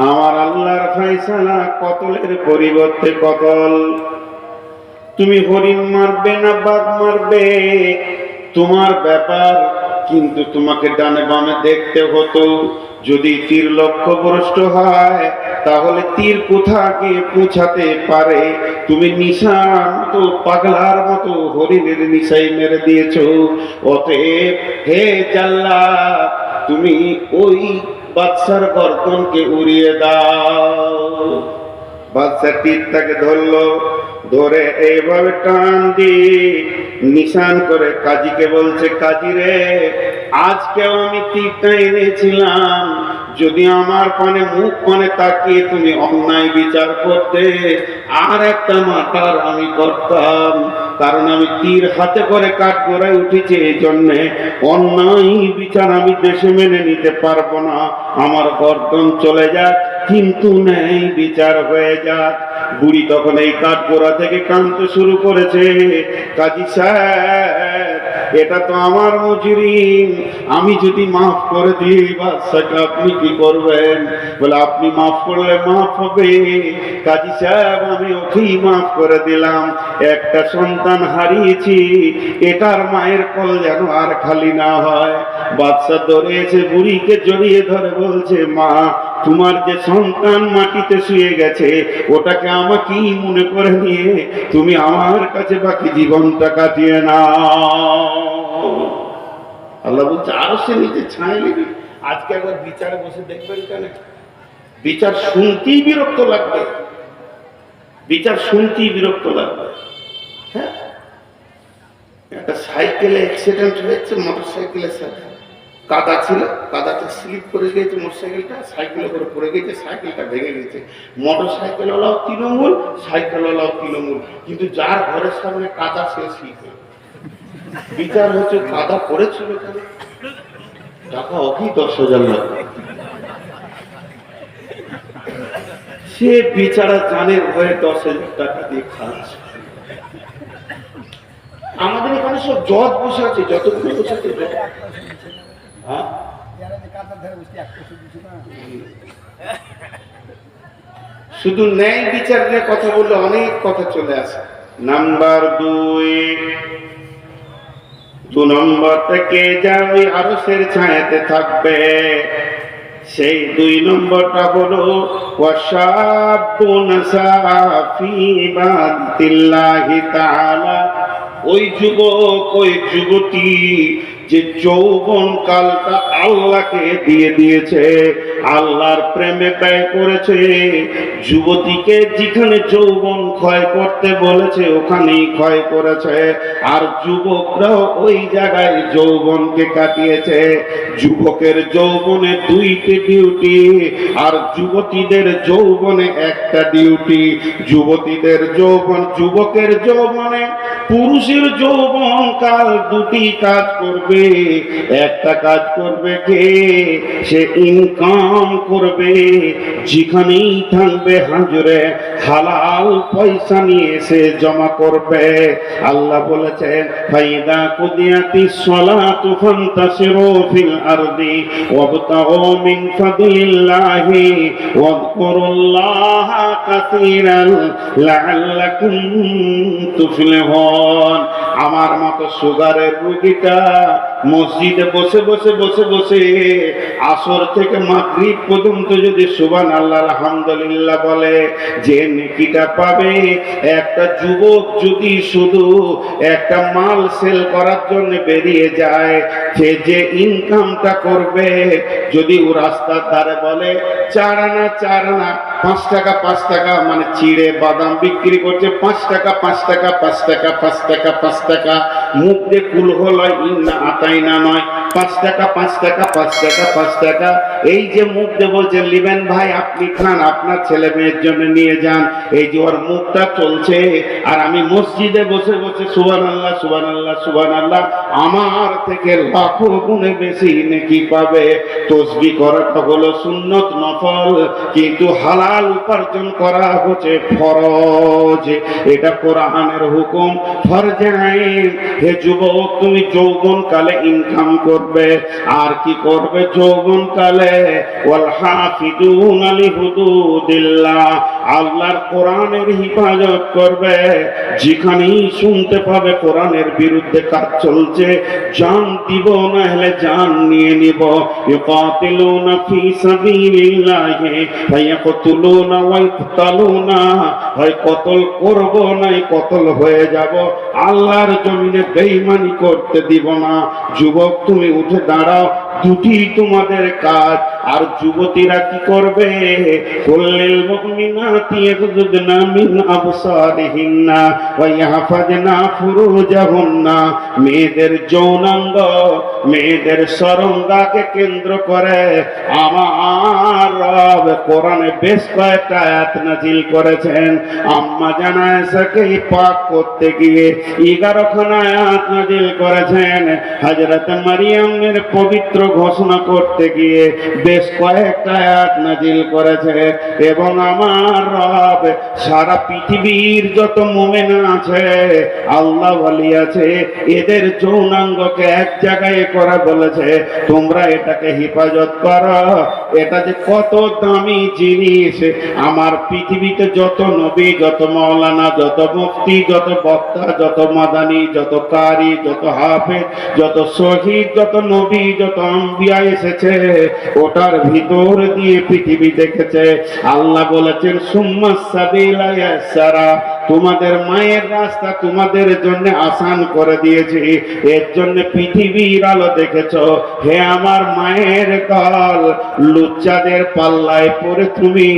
আমার আল্লাহর ফাইসালা কতলের পরিবর্তে কতল। তুমি হরিণ মারবে না বাঘ মারবে তোমার ব্যাপার, কিন্তু তোমাকে ডানে বামে দেখতে হতো। যদি তীর লক্ষ্যভ্রষ্ট হয় তাহলে তীর কোথাকে পৌঁছাতে পারে। তুমি নিশান তো পাগলার মতো হরিণের নিশাই মেরে দিয়েছো। অতএব হে জাল্লাদ, তুমি ওই বাদশার গর্দনকে উড়িয়ে দাও। বাদশা তীরটাকে ধরলো, ধরে এইভাবে টান দিয়ে নিশান করে কাজীকে বলছে, কাজী রে, আজকেও আমি তীরটা এনেছিলাম, যদি আমার পানে মুখ পানে তাকিয়ে তুমি অন্যায় বিচার করতে, আর একটা মাথার আমি করতাম। কারণ আমি তীর হাতে করে কাঠগড়ায় উঠেছি, এই জন্যে অন্যায় বিচার আমি দেশে মেনে নিতে পারবো না। আমার গর্দন চলে যাক, কিন্তু ন্যায় বিচার হয়ে যাক। বুড়ি তখন এই কাঠগড়া থেকে কাঁদতে শুরু করেছে, কাজী সাহেব, এটা তো আমার মুজরিম, আমি যদি মাফ করে দিই বাদশাকে আপনি কি করবেন? বলে, আপনি মাফ করলে মাফ হবে। কাজী সাহেব, আমি ওকেই মাফ করে দিলাম, একটা সন্তান হারিয়েছি, এটার মায়ের কল যেন আর খালি না হয়। বাদশা ধরেছে, বুড়িকে জড়িয়ে ধরে বলছে, মা, তোমার যে সন্তান মাটিতে শুয়ে গেছে, ওটাকে আমাকেই মনে করে নিয়ে তুমি আমার কাছে বাকি জীবনটা কাটিয়ে নাও। আল্লাহ বলছে, আরো সে নিজে ছায় নেবে। আজকে একবার বিচারে বসে দেখবেন, কেন বিচার শুনতেই বিরক্ত লাগবে, বিচার শুনতেই বিরক্ত লাগবে। হ্যাঁ, একটা সাইকেলে অ্যাক্সিডেন্ট হয়েছে, মোটর সাইকেলের সাথে কাদা ছিল, কাদাতে স্লিপ করে গিয়েছে মোটরসাইকেলটা, সাইকেলে করে পড়ে গেছে, সাইকেলটা ভেঙে গেছে। মোটর সাইকেলওয়ালাও তৃণমূল, সাইকেলওয়ালাও তৃণমূল, কিন্তু যার ঘরের সামনে কাদা সে স্লিপ। বিচার হচ্ছে, কাদা পড়েছিল কেন, টাকা অকি 10,000 লাগবে। সে বিচারা জানের ভয়ে 10,000 টাকা দিয়ে খাচ্ছে। আমাদের এখানে সব জজ বসে আছে, যতগুলো বসে আছে, হ্যাঁ, শুধু ন্যায় বিচার নিয়ে কথা বললে অনেক কথা চলে আসে। নাম্বার 2 নম্বর থেকে যা ওই আরশের ছায়াতে থাকবে, সেই 2 নম্বরটা হলো ওয়াশাবুন সাফি ইবাদাতিল্লাহি তাআলা। ওই যুবক, ওই যুবতী যে যৌবন কালটা আল্লাহকে দিয়ে দিয়েছে, আল্লাহর প্রেমে ব্যয় করেছে। যুবতীকে যেখানে যৌবন ক্ষয় করতে বলেছে ওখানেই ক্ষয় করেছে, আর যুবকরাও ওই জায়গায় যৌবনকে কাটিয়েছে। যুবকের যৌবনে 2টি ডিউটি, আর যুবতীদের যৌবনে 1টা ডিউটি। যুবতীদের যৌবন, যুবকের যৌবনে পুরুষের যৌবন কাল 2টি কাজ করবে। একটা কাজ করবে কে? সে ইনকাম করবে, যেখানেই থাকবে হাজরে হালাল পয়সা নিয়ে সে জমা করবে। আল্লাহ বলেছেন, ফাইদা কুদিয়াতিস সালাতু ফান্তাশিরু ফিল আরদি ওয়াবতাগু মিন ফাদলিল্লাহি ওয়াযকুরুল্লাহা কাসীরান লাআল্লাকুম তুফলিহুন। আমার মতো সুগারের রোগীটা মসজিদে বসে বসে বসে বসে আসর থেকে মাগরিব পর্যন্ত যদি সুবহানাল্লাহ আলহামদুলিল্লাহ বলে, যে নেকিটা পাবে একটা যুবক যদি শুধু একটা মাল সেল করার জন্য বেরিয়ে যায়, সে যে ইনকামটা করবে, যদি ও রাস্তার ধারে বলে 4 আনা 4 আনা 5 টাকা 5 টাকা, মানে চিড়ে বাদাম বিক্রি করছে 5 টাকা 5 টাকা 5 টাকা 5 টাকা 5 টাকা, মুখ দিয়ে কুল হল ইন্না আতাই না নয়, 5 টাকা 5 টাকা 5 টাকা 5 টাকা, এই যে মুখ দিয়ে বলছে লিবেন ভাই আপনি খান, আপনার ছেলে মেয়ের জন্য নিয়ে যান, এই যে ওর মুখটা চলছে, আর আমি মসজিদে বসে বসে সুবহানাল্লাহ সুবহানাল্লাহ সুবহানাল্লাহ, আমার থেকে লাখো গুণে বেশি নেকি পাবে। তসবিহ করাটা হলো সুন্নত নফল, কিন্তু হালাল উপার্জন করা হচ্ছে ফরজ, এটা কোরআনের হুকুম, ফরজে আইন। হে যুবক, তুমি যৌবন কালে ইনকাম করবে, আর কি করবে যৌবন কালে? ওয়াল হাফিজুনা লিহুদুদিল্লাহ, আল্লাহর কোরআনের হিফাজত করবে। যেখানেই শুনতে পাবে কোরআনের বিরুদ্ধে কাজ চলছে, জান দিব না হলে জান নিয়ে নিব। ইউকাতিলুনা ফি সাবিলিল্লাহি ফায়াকতুলুনা ওয়া ইকতালুনা, হয় কতল করব নাই কতল হয়ে যাব, আল্লাহর জমিনে বেঈমানি করতে দিব না। যুবক তুমি উঠে দাঁড়াও, দুটি তোমাদের কাজ। আর যুবতীরা কি করবে? কুল্লিল মুমিনাতি ইয়াগুযুদনা মিন আবসারিহিন্না ওয়া ইয়াহফাজনা ফুরুজাহুন্না, মেয়েদের যৌনাঙ্গ, মেয়েদের সরঙ্গাকে কেন্দ্র করে আমার রব কোরআনে বেশ কয়েকটা আয়াত নাযিল করেছেন। আম্মা জানা আয়েশাকে পাক করতে গিয়ে 11 খানা আয়াত নাযিল করেছেন। হযরত মারিয়ামের পবিত্র ঘোষণা করতে গিয়ে বেশ কয়েকটা আয়াত নাযিল করেছে। এবং আমার রব সারা পৃথিবীর যত মুমিন আছে, আল্লাহ ওয়ালি আছে, এদের যৌনাঙ্গকে এক জায়গায় করা বলেছে, তোমরা এটাকে হেফাজত করো। এটা যে কত দামি জিনিস, আমার পৃথিবীতে যত নবী, যত মাওলানা, যত মুফতি, যত বক্তা, যত মাদানী, যত কারি, যত হাফেজ, যত শহীদ, যত নবী, যত আম্বিয়া এসেছে, ওটার ভিতর দিয়ে পৃথিবী দেখেছে। আল্লাহ বলেছেন সুম্মাস সাবিলা ইয়াসসারা, তোমাদের মায়ের রাস্তা তোমাদের জন্য আসান করে দিয়েছি, এর জন্য পৃথিবীর আলো দেখেছ। হে আমার মায়ের দল, লুচ্চাদের পাল্লায় পড়ে তুমি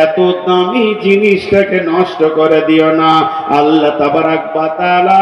এত দামি জিনিসটাকে নষ্ট করে দিও না। আল্লাহ তাবারাক ওয়া তাআলা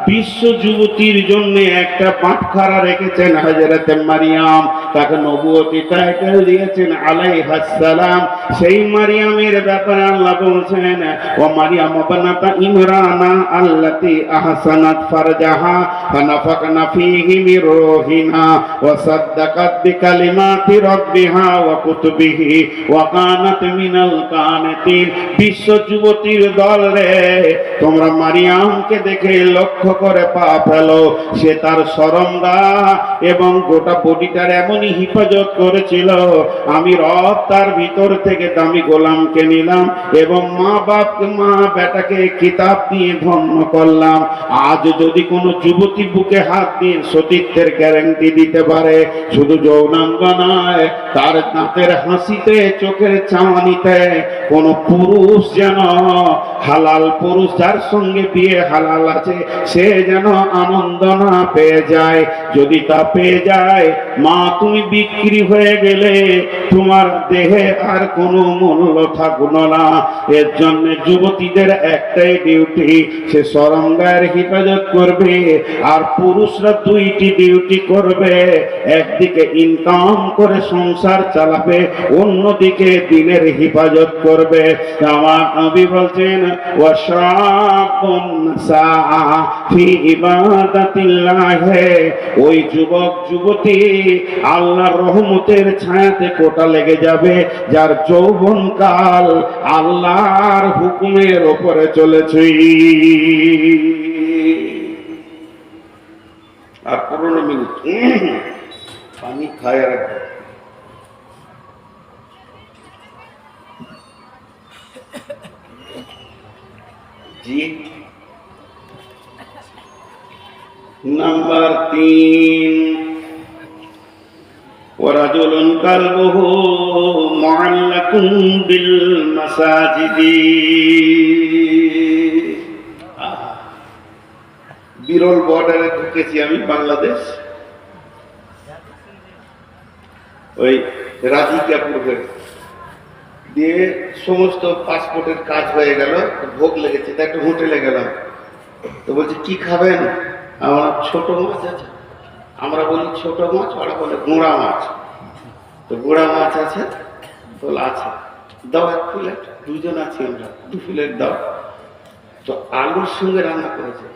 বিশ্ব যুবতীর জন্য একটা পাটখারা রেখেছেন, হযরতে মারিয়াম, তাকে নবুয়তি টাইটেল দিয়েছেন আলাইহাস সালাম। সেই মারিয়ামের ব্যাপারে আল্লাহ বলছেন, ও মারিয়াম বানাতা ইমরানা আল্লাতী আহসানাত ফারজাহা ফানাফাকনা ফীহি মির রূহিনা ওয়া সাদ্দাকাত বিকালিমাতি রাব্বিহা ওয়া কুতুবিহি ওয়া কানাত মিনাল কানিতিন। বিশ্ব যুবতীর দল রে, তোমরা মারিয়ামকে দেখে লক্ষ্য করে পা ফেলো, সে তার সরঙ্গা এবং গোটা বডিটার এমনই হিফাজত করেছিল। আমি রব তার ভিতর থেকে দামি গোলামকে নিলাম এবং মা বাপকে, মা বেটাকে কিতাব দিয়ে ধন্য করলাম। আজ যদি কোনো যুবতী বুকে হাত দিয়ে সতীত্বের গ্যারান্টি দিতে পারে, শুধু যৌনাঙ্গ নয়, তার দাঁতের হাসিতে, চোখের চাওয়ানিতে কোন পুরুষ যেন, হালাল পুরুষ যার সঙ্গে বিয়ে হালাল আছে, সে যেন আনন্দ না পেয়ে যায়। যদি তা পেয়ে যায়, মা তুমি বিক্রি হয়ে গেলে তোমার দেহে আর কোনো মূল্য থাকলো না। এর জন্য যুবতীদের একটাই ডিউটি, সে সরঙ্গার হিফাজত করবে, আর পুরুষরা দুইটি ডিউটি করবে, একদিকে ইনকাম করে সংসার চালাবে, অন্যদিকে দিনের হিফাজত করবে। আমার নবী বলছেন, ওয়াশাবুন সাআ ফি ইবাদাতিল্লাহ, ওই যুবক যুবতী আল্লাহর রহমতের ছায়াতে কোটা লেগে যাবে, যার যৌবনকাল আল্লাহর হুকুমের উপরে চলেছে। আর 15 মিনিট পানি খায় রাখবে। জি, নাম্বার তিন ورجل قلبه معلق بالمساجد বিরল বর্ডারে ঢুকেছি আমি বাংলাদেশ, ওই রাধিকাপুর হয়ে দিয়ে সমস্ত পাসপোর্টের কাজ হয়ে গেল, ভোগ লেগেছে, তা একটা হোটেলে গেলাম। তো বলছে কি খাবেন? আমার ছোট মাছ আছে। আমরা বলি ছোট মাছ, ওরা বলে গোড়া মাছ। তো গোড়া মাছ আছে, বলে আছে, দাও 1 প্লেট। দুজন আছি আমরা, 2 প্লেট দাও। তো আলুর সঙ্গে রান্না করেছে।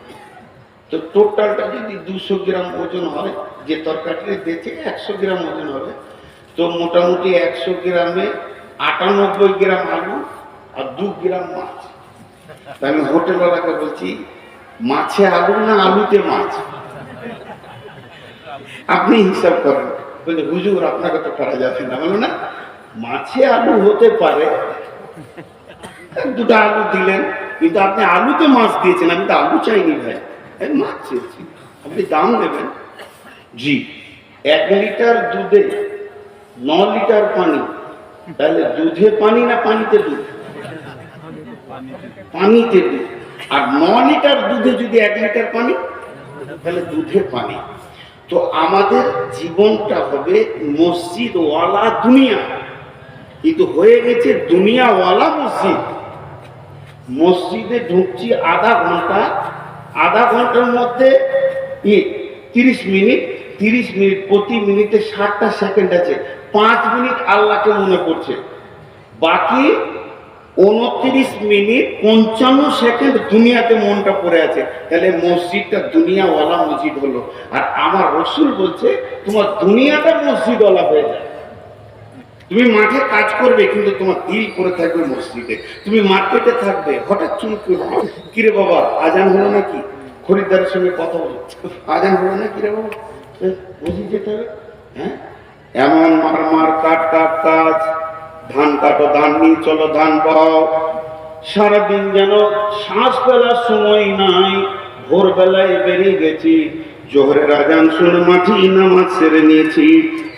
তো টোটালটা যদি 200 গ্রাম ওজন হয়, যে তরকারিটা দিয়েছে 100 গ্রাম ওজন হবে, তো মোটামুটি 100 গ্রামে 98 গ্রাম আলু আর 2 গ্রাম মাছ। তা আমি হোটেলওয়ালাকে বলছি, মাছে আলু না আলুতে মাছ? আপনি হিসাব করেন। বলছে হুজুর আপনাকে তো করা যাবে না। বলো না, মাছে আলু হতে পারে, 2টা আলু দিলেন, কিন্তু আপনি আলুতে মাছ দিয়েছেন। আমি তো আলু চাইনি ভাই, আমি মাছ চেয়েছি, আপনি দাম দেবেন। জি, 1 লিটার দুধে 9 লিটার পানি, তাহলে দুধে পানি না পানিতে দুধ? পানিতে দুধ। আর 9 লিটার দুধে যদি 1 লিটার পানি, তাহলে দুধে পানি। তো আমাদের জীবনটা হবে মসজিদওয়ালা দুনিয়া, কিন্তু হয়ে গেছে দুনিয়াওয়ালা মসজিদ। মসজিদে ঢুকছি আধা ঘন্টা, আধা ঘন্টার মধ্যে 30 মিনিট, 30 মিনিট, প্রতি মিনিটে 60টা সেকেন্ড আছে। 5 মিনিট আল্লাহকে মনে করছে, বাকি 29 মিনিট 55 সেকেন্ড দুনিয়াতে মনটা পড়ে আছে। তাহলে মসজিদটা দুনিয়াওয়ালা মসজিদ হলো। আর আমার রসুল বলছে তোমার দুনিয়াটা মসজিদওয়ালা হয়ে যায়। তুমি মাঠে কাজ করবে, কিন্তু তোমার দিল করে থাকবে মসজিদে। তুমি মার্কেটে থাকবে, হঠাৎ চুল করবে, কিরে বাবা আজান হলো নাকি? খরিদ্দারের সঙ্গে কথা বলি, আজান হলো না কিরে বাবা, বুঝি যেতে হবে। হ্যাঁ, এমন মার কাট কাজ, ধান কাটো, ধান নিয়ে চলো, ধান বহাও। সারাদিন যেন শ্বাস ফেলার সময় নাই। ভোরবেলায় বেরিয়ে গেছি, জোহরের আজান শুনে মাঠি নামাজ সেরে নিয়েছি,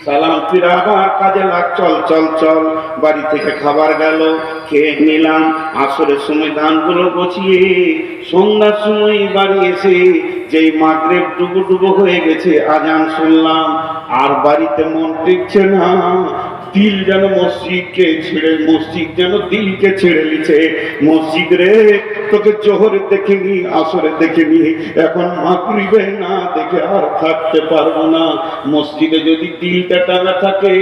সালাম ফিরে আবার কাজে লাগ, চল চল চল। বাড়ি থেকে খাবার গেল, খেয়ে নিলাম। আসরের সময় ধানগুলো গুছিয়ে সন্ধ্যার সময় বাড়ি এসে যেই মাগরিব ডুবো ডুবো হয়ে গেছে, আজান শুনলাম, আর বাড়িতে মন টিকছে না। দিল যেন মসজিদকে ছেড়ে, মসজিদ যেন দিলকে ছেড়ে নিছে। মসজিদ রে, তোকে জোহরে দেখিনি, আসরে দেখিনি, এখন মাগরিবে না দেখে আর থাকতে পারবো না। মসজিদে যদি দিলটা টানা থাকে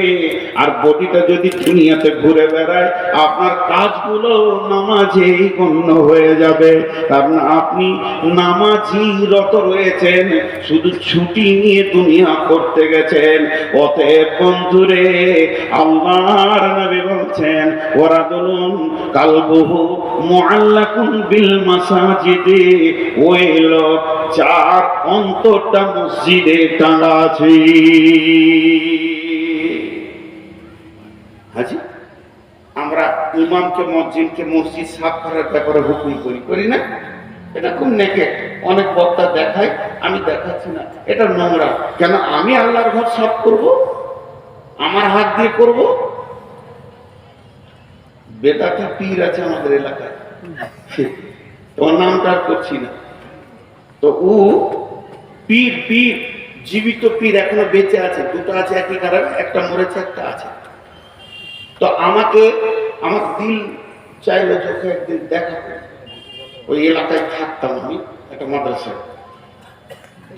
আর বডিটা যদি দুনিয়াতে ঘুরে বেড়ায়, আপনার কাজগুলো নামাজেই গণ্য হয়ে যাবে। কারণ আপনি নামাজি রত রয়েছেন, শুধু ছুটি নিয়ে দুনিয়া করতে গেছেন। অতএব বন্ধুরে, আল্লাহর নবী বলছেন ওয়ারাদুলুন কালবুহু মুআল্লাকুন বিল মাসাজিদে, ওই লোক যার অন্তরটা মসজিদে টাঙা আছে। হাজি, আমরা ইমামকে মসজিদকে মসজিদ সাফ করার ব্যাপারে হুকুম করি না? এটা খুব নেকে, অনেক বক্তা দেখায়, আমি দেখাচ্ছি না, এটা নোংরা। কেন আমি আল্লাহর ঘর সাফ করব? আমার হাত দিয়ে করব? বেদাতি পীর আছে আমাদের এলাকায়, তোর নামটা করছি না। তো ও পীর, জীবিত পীর এখনো বেঁচে আছে, 2টা আছে একই কারণ, একটা মরেছে, একটা আছে। তো আমার দিল চাইলো চোখে একদিন দেখা করে। ওই এলাকায় থাকতাম আমি, একটা মাদ্রাসায়।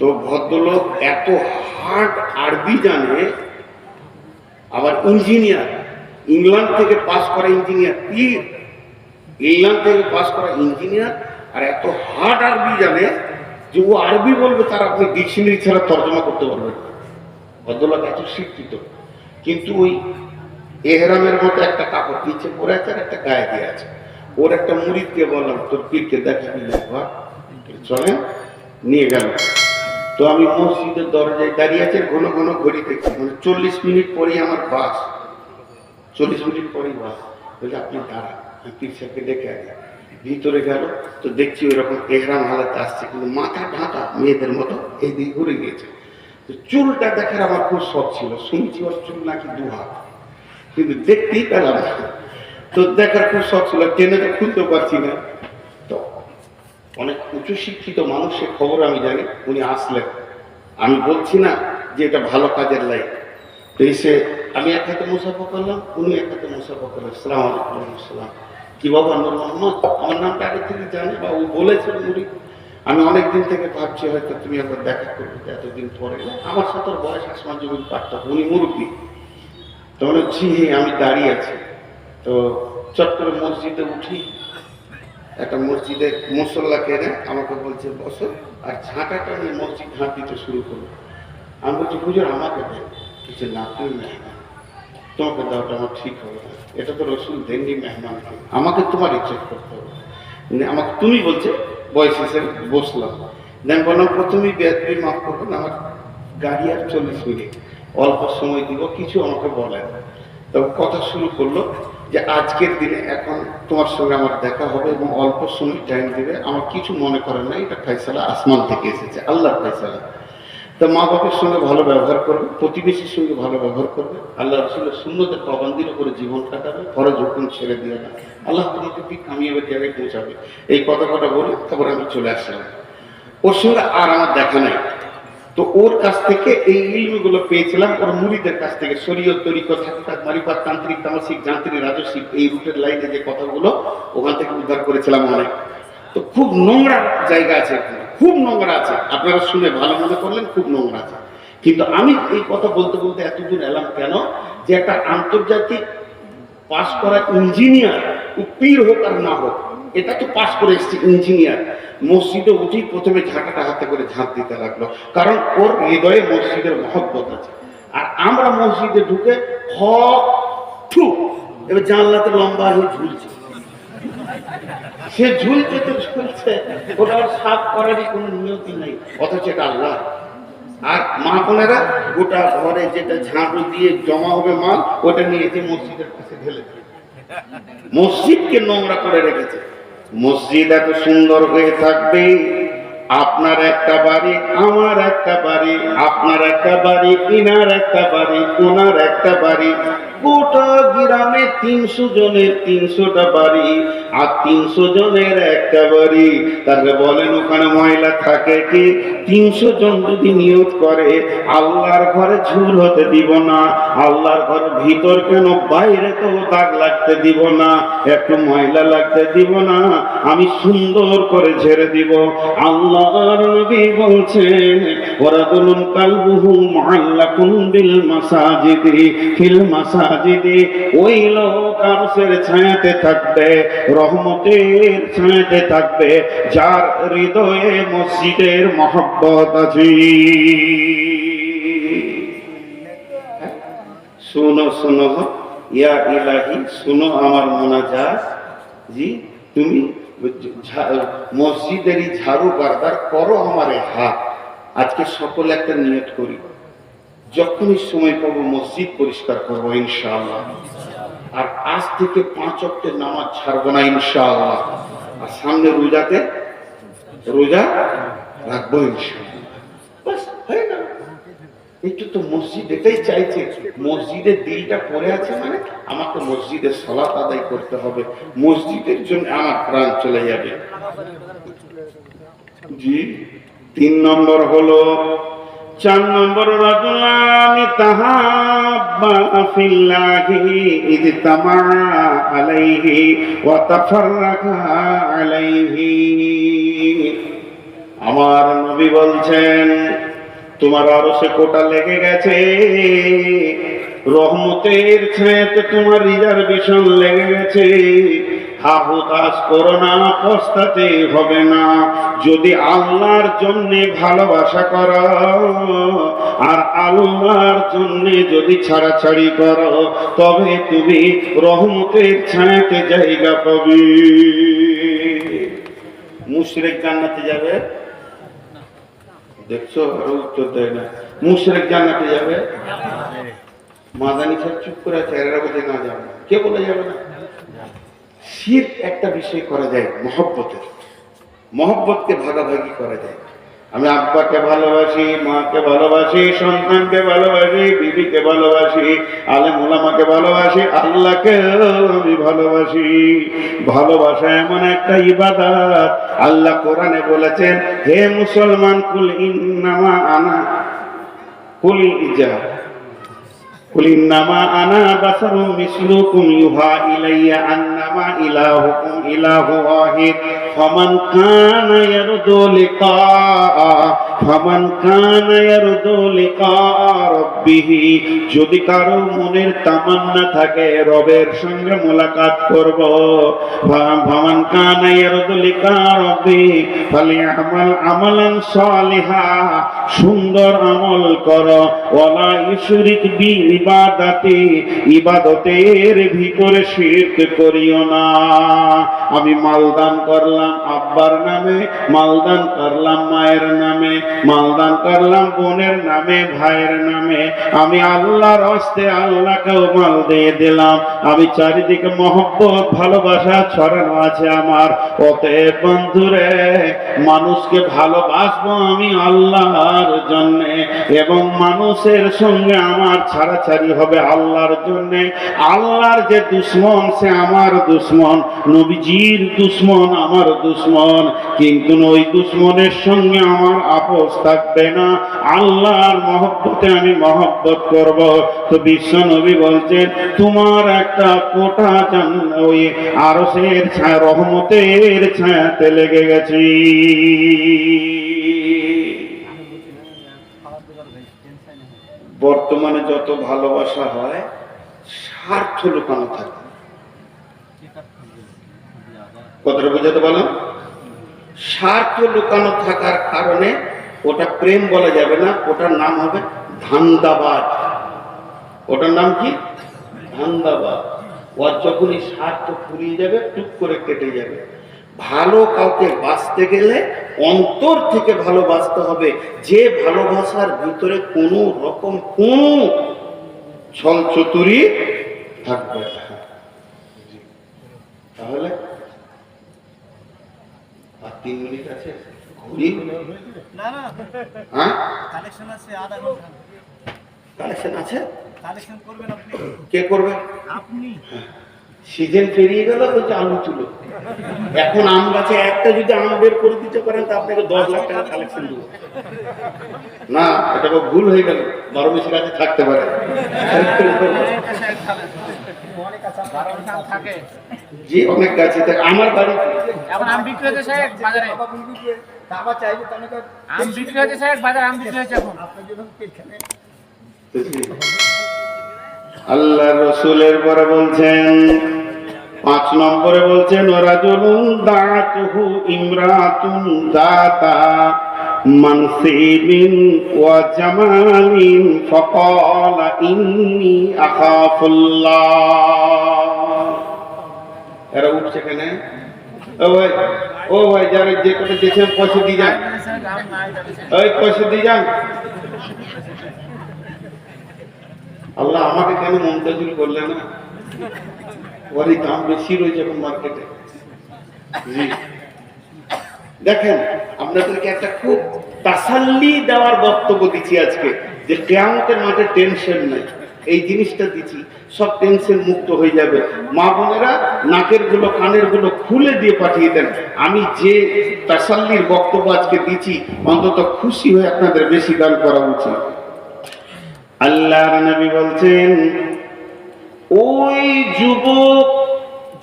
তো ভদ্রলোক এত হার্ড আরবি জানে, আবার ইঞ্জিনিয়ার, ইংল্যান্ড থেকে পাস করা ইঞ্জিনিয়ার, পীর ইংল্যান্ড থেকে পাস করা ইঞ্জিনিয়ার, আর এত হার্ড আরবি জানে যে ও আরবি বলবে তার আপনি ডিকশনারি ছাড়া তর্জমা করতে পারবেন। ভদ্রলোক এত শিক্ষিত, কিন্তু ওই এহরামের মতো একটা কাপড় নিচে পরে আছে আর একটা গায়ে দিয়ে আছে। ওর একটা মুরিদকে বললাম, তোর পীরকে দেখা দিল, চলেন, নিয়ে গেল। তো আমি মসজিদের দরজায় দাঁড়িয়ে আছি, ঘন ঘন ঘড়ি দেখছি, মানে 40 মিনিট পরেই আমার বাস, 40 মিনিট পরেই বাস। বলছে আপনি দাঁড়ান, পীর সাহেবকে ডেকে আগে। ভিতরে গেল, তো দেখছি ওই রকম এহরাম হালাতে আসছে, কিন্তু মাথা ঢাকা মেয়েদের মতো, এই দিকে ঘুরে গিয়েছে। তো চুলটা দেখার আমার খুব শখ ছিল, শুনছি ওর চুল নাকি 2 হাত, কিন্তু দেখতেই পেলাম না। তো দেখার খুব শখ ছিল, টেনে তো খুলতে পারছি না। তো অনেক উচ্চ শিক্ষিত মানুষের খবর আমি জানি, উনি আসলেন। আমি বলছি না যে এটা ভালো কাজের লাইন। তো এসে আমি এক হাতে মুসাফা করলাম, উনি এক হাতে মুসাফা করলেন। সালাম আলাইকুম। সালাম। কি বাবা নূর মোহাম্মদ? আমার নামটা আগে থেকে জানি বা ও বলেছেন উনি। আমি অনেকদিন থেকে ভাবছি হয়তো তুমি একবার দেখা করবে, এতদিন পরে। আমার সাথে ওর বয়স আসমান জমির পার্থক্য, উনি মুরব্বী। তো মনে হচ্ছে আমি দাঁড়িয়ে আছি। তো চট করে মসজিদে উঠি, একটা মসজিদের মুসল্লা কেনে আমাকে বলছে বসো, আর ঝাঁটাটা নিয়ে মসজিদ ঝাঁট দিতে শুরু করলো। আমি বলছি হুজুর আমাকে দেন। কিছু না, তুমি মেহমান, তোমাকে দেওয়াটা আমার ঠিক হবে না, এটা তো রসুল দেননি মেহমানকে, আমাকে তোমার ইজ্জত করতে হবে। আমাকে তুমি বলছে, বয়স হিসেবে বসলাম। দেন বললাম প্রথমেই বেয়াদবি মাফ করবেন, আমার গাড়ি আর 40 মিনিট, অল্প সময় দিব, কিছু আমাকে বলেন। তো কথা শুরু করলো যে আজকের দিনে এখন তোমার সঙ্গে আমার দেখা হবে এবং অল্প সময় টাইম দেবে, আমার কিছু মনে করেন না, এটা ফাইসালা আসমান থেকে এসেছে, আল্লাহর ফাইসালা। তো মা বাবার সঙ্গে ভালো ব্যবহার করবে, প্রতিবেশীর সঙ্গে ভালো ব্যবহার করবে, আল্লাহ রসুলের সুন্নতের পাবন্দির উপরে জীবন কাটাবে, ফরজ হুকুম ছেড়ে দিয়ে না, আল্লাহ তোমাকে ঠিক কামিয়াবের জায়গায় পৌঁছাবে। এই কথা বলে তারপরে আমি চলে আসলাম। ওর সঙ্গে আর আমার দেখা নাই। তো ওর কাছ থেকে এই ইলমগুলো পেয়েছিলাম, ওর মুরিদের কাছ থেকে, শরীয়ত, তরিকত, হাকিকাত, মারিফাত, তান্ত্রিক, তামাসিক, যান্ত্রিক, রাজস্বিক, এই রুটের লাইনে যে কথাগুলো ওখান থেকে উদ্ধার করেছিলাম অনেক। তো খুব নোংরা জায়গা আছে এখানে, খুব নোংরা আছে, আপনারা শুনে ভালো মনে করলেন, খুব নোংরা আছে। কিন্তু আমি এই কথা বলতে বলতে এতদূর এলাম কেন, যে একটা আন্তর্জাতিক পাশ করা ইঞ্জিনিয়ার, পীর হোক আর না হোক, এটা তো পাশ করে এসছে ইঞ্জিনিয়ার, মসজিদে উঠেই প্রথমে ঝাঁটাটা হাতে করে ঝাঁট দিতে লাগলো, কারণ ওর হৃদয়ে মসজিদের মহব্বত আছে। আর আমরা মসজিদে ঢুকে এবার জানলাতে লম্বা হয়ে ঝুলছে, সে ঝুলছে তো ঝুলছে, ওটা সাফ করারই কোনো নিয়তি নেই, অথচ এটা আল্লাহ। আর মা বোনেরা গোটা ঘরে যেটা ঝাঁটু দিয়ে জমা হবে মাল, ওটা নিয়ে যে মসজিদের কাছে ঢেলে দেবে, মসজিদকে নোংরা করে রেখেছে। মসজিদ এত সুন্দর হয়ে থাকবে, আপনার একটা বাড়ি, আমার একটা বাড়ি, আপনার একটা বাড়ি, ইনার একটা বাড়ি, ওনার একটা বাড়ি, গোটা গ্রামে 300 জনের 300টা বাড়ি, আর 300 জনের একটা বাড়ি। তাহলে বলেন ওখানে ময়লা থাকে কি? 300 জন যদি নিয়ত করে আল্লাহর ঘরে ঝুল হতে দিব না, আল্লাহর ঘরের ভিতর কেন বাইরে তো দাগ লাগতে দিব না, একটু ময়লা লাগতে দিব না, আমি সুন্দর করে ঝেড়ে দিব। আল্লাহর নবী বলছেন ওয়ারাদুলুন কালবুহু মুআল্লাকুন বিল মাসাজিদি ফিল মাসাজিদি, ওই লোক আরশের ছায়াতে থাকবে, রহমতের ছায়াতে থাকবে, যার হৃদয়ে মসজিদের মহব্বত আছে। শুনো শুনো ইয়া ইলাহি, শুনো আমার মোনাজাত। জি তুমি মসজিদেরই ঝাড়ু বারবার করো আমার হাত। আজকে সকলে একটা নিয়ত করি, যখনই সময় পাবো মসজিদ পরিষ্কার করবো ইনশাআল্লাহ। আর আজ থেকে 5 ওয়াক্তের নামাজ ছাড়বো না ইনশাআল্লাহ। আর সামনে রোজাতে রোজা রাখবো ইনশাআল্লাহ। বাস হয়ে গেল। একটু তো মসজিদ এটাই চাইছে, মসজিদের দিলটা পড়ে আছে, মানে আমাকে মসজিদের সালাত আদায় করতে হবে, মসজিদের জন্য আমার প্রাণ চলে যাবে। জি 3 নম্বর হলো, 4 নম্বর রাজুলানি তাহাব্বা ফিল্লাহি ইজতামা আলাইহি ওয়া তাফাররাকা আলাইহি। আমার নবী বলছেন তোমার আরশে কোটা লেগে গেছে, রহমতের ছায়াতে তোমার রিজার্ভেশন লেগে গেছে, হাহুতাশ করো না, পস্তাতে হবে না। যদি আল্লাহর জন্য ভালোবাসা করো আর আল্লাহর জন্য যদি ছাড়াছাড়ি করো, তবে তুমি রহমতের ছায়াতে জায়গা পাবে। মুশরিক জান্নাতে যাবে, দেখছো আরো উত্তর দেয় না। মুশরিক জান্নাতে যাবে, মাদানি সাহেব চুপ করে আছে, এরা বলে না যাবে না। কে বলে যাবে না? শিরক একটা বিষয় করা যায়, মহব্বতের, মহব্বতকে ভাগাভাগি করা যায়। আমি আব্বাকে ভালোবাসি, মাকে ভালোবাসি, সন্তানকে ভালোবাসি, বিবিকে ভালোবাসি, আলেম ওলামাকে ভালোবাসি, আল্লাহকে আমি ভালোবাসি। ভালোবাসা এমন একটা ইবাদত, আল্লাহ কোরআনে বলেছেন, হে মুসলমান, কুল ইন্নামা আনা কুল ইজা কুল ইন্নামা আনা বাশারুম মিসলুকুম ইউহা ইলাইয়া আন্নামা ইলাহুকুম ইলাহু ওয়াহিদ ফামান কানা ইয়ারজু লিকা রাব্বিহি, যদি কারো মনের তামান্না থাকে রবের সঙ্গে মোলাকাত করব, ফামান কানা ইয়ারজু লিকা রাব্বিহি ফালিয়ামাল আমালান সালিহা, সুন্দর আমল করো, ওয়ালা ইউশরিক বি ইবাদাতি, ইবাদতের ভিতরে শিরক করিও না। আমি মালদান করলাম আব্বার নামে, মালদান করলাম মায়ের নামে, মালদান করলাম বোনের নামে, ভাইয়ের নামে, আমি আল্লাহর হস্তে আল্লাহকেও মাল দিয়ে দিলাম। আমি চারিদিকে মহব্বত ভালোবাসা ছড়ানো আছে আমার। অতএব বন্ধুরে, মানুষকে ভালোবাসবো আমি আল্লাহর জন্য, এবং মানুষের সঙ্গে আমার ছাড়াছাড়ি হবে আল্লাহর জন্য। আল্লাহর যে দুশ্মন সে আমার দুশ্মন, নবীজির দুশ্মন আমার দুশ্মন, কিন্তু ওই দুশ্মনের সঙ্গে আমার আপোষ থাকবে না। আল্লাহর মহব্বতে আমি মহব্বত করব। তো বিশ্ব নবী বলছেন, তোমার একটা কোটা ওই আরশের ছায়া, রহমতের ছায়াতে লেগে গেছি। বর্তমানে যত ভালোবাসা হয় স্বার্থ লুকানো থাকে। কথাটা বুঝাতে পারলাম? স্বার্থ লুকানো থাকার কারণে ওটা প্রেম বলা যাবে না, ওটার নাম হবে ধান্দাবাজ। ওটার নাম কি? ধান্দাবাজ। ওর যখনই স্বার্থ ফুরিয়ে যাবে টুক করে কেটে যাবে। ভালো কাউকে বাঁচতে গেলে অন্তর থেকে ভালোবাসতে হবে, যে ভালোবাসার ভিতরে কোনো রকম কোনো ছল চতুরি থাকবে না। তাহলে আর 3 মিনিট আছে, ঘুরি না না, হ্যাঁ কালেকশন আছে, আধা ঘন্টা কালেকশন আছে। কালেকশন করবেন আপনি? কে করবে? আপনি। সিজন পেরিয়ে গেল, বলছে আলু তুলো। এখন আম গাছে একটা যদি আম বের করে দিতে পারেন তা আপনাকে 10 লাখ টাকা কালেকশন দেবো। না, এটা ভুল হয়ে গেল, 12 মিনিট গাছে থাকতে পারে। জি, অনেক গাছে থাকে আমার বাড়িতে। এখন আম বিক্রি হচ্ছে স্যার বাজারে, দাবা চাইবে তাহলে আম বিক্রি হচ্ছে স্যার বাজারে, আম বিক্রি হচ্ছে এখন। আল্লাহ রসুলের পরে বলছেন, 5 নম্বরে বলছেন, রাজুলুন দাতুহু ইমরাতুন দাতা মানসিবিন ওয়া জামালিন ফাকালা ইন্নী আখাফুল্লাহ। এরা উঠছে কেন? ও ভাই যারা যে কথা দিয়েছেন পয়সা দিয়ে যান, ওই পয়সা দিয়ে যান। আল্লাহ আমাকে কেন মমতাজুল করলেন না? ওরই দাম বেশি রয়েছে এখন মার্কেটে। জি, দেখেন আপনাদেরকে একটা খুব তাসাল্লি দেওয়ার বক্তব্য দিচ্ছি আজকে, যে কিয়ামতের মাঠে টেনশন নাই। এই জিনিসটা দিচ্ছি, সব টেনশন মুক্ত হয়ে যাবে। মা বোনেরা নাকের গুলো কানের গুলো খুলে দিয়ে পাঠিয়ে দেন। আমি যে তাসাল্লির বক্তব্য আজকে দিচ্ছি, অন্তত খুশি হয়ে আপনাদের বেশি দান করা উচিত। আল্লাহর নবী বলছেন, ওই যুবক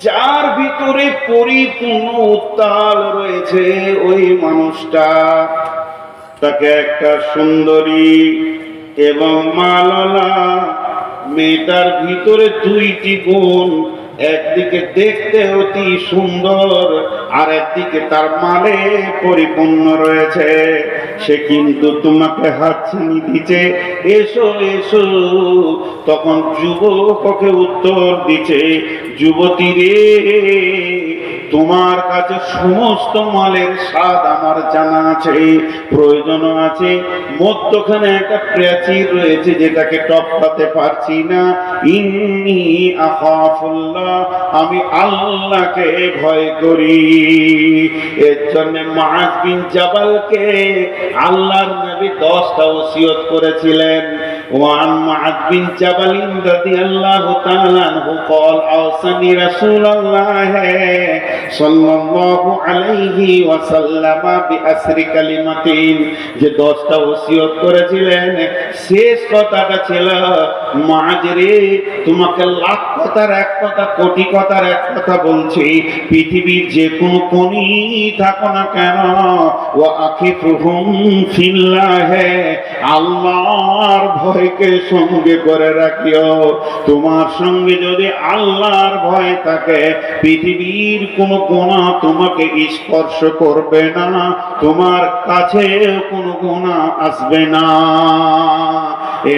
যার ভিতরে পরিপূর্ণ উত্তাল রয়েছে, ওই মানুষটা, তাকে একটা সুন্দরী এবং মালালা মেয়েটার ভিতরে 2টি গুণ, একদিকে দেখতে অতি সুন্দর আর একদিকে তার মালে পরিপূর্ণ রয়েছে। সে কিন্তু তোমাকে হাতছানি দিচ্ছে, এসো এসো। তখন যুবক ওকে উত্তর দিচ্ছে, যুবতী রে, তোমার কাছে সমস্ত মালের স্বাদ আমার জানা আছে, প্রয়োজন আছে, মধ্যখানে একটা প্রাচীর রয়েছে যেটাকে টপকাতে পারছি না। ইন্নী আখাফুল্লাহ, আমি আল্লাহকে ভয় করি। এর জন্য মুআয বিন জাবালকে আল্লাহর নবী 10টা ওসিয়ত করেছিলেন। ওয়ান মুআয বিন জাবাল রাদিয়াল্লাহু তাআলা আনহু قال اوصاني رسول الله صلى الله عليه وسلم بأسر كلمتين, যে 10টা ওসিয়ত করেছিলেন, শেষ কথাটা ছিল মুআয রে, তোমাকে লাখ কথার এক কথা, কোটি কথার এক কথা বলছি, পৃথিবীর যে কোনো কোণে থাকো না কেন, ওয়া আখিফুহুম ফিল্লাহ, আল্লাহর ভয়কে সঙ্গে করে রাখিও। তোমার সঙ্গে যদি আল্লাহর ভয় থাকে, পৃথিবীর কোনো গুনাহ তোমাকে স্পর্শ করবে না, তোমার কাছে কোনো গুনাহ আসবে না।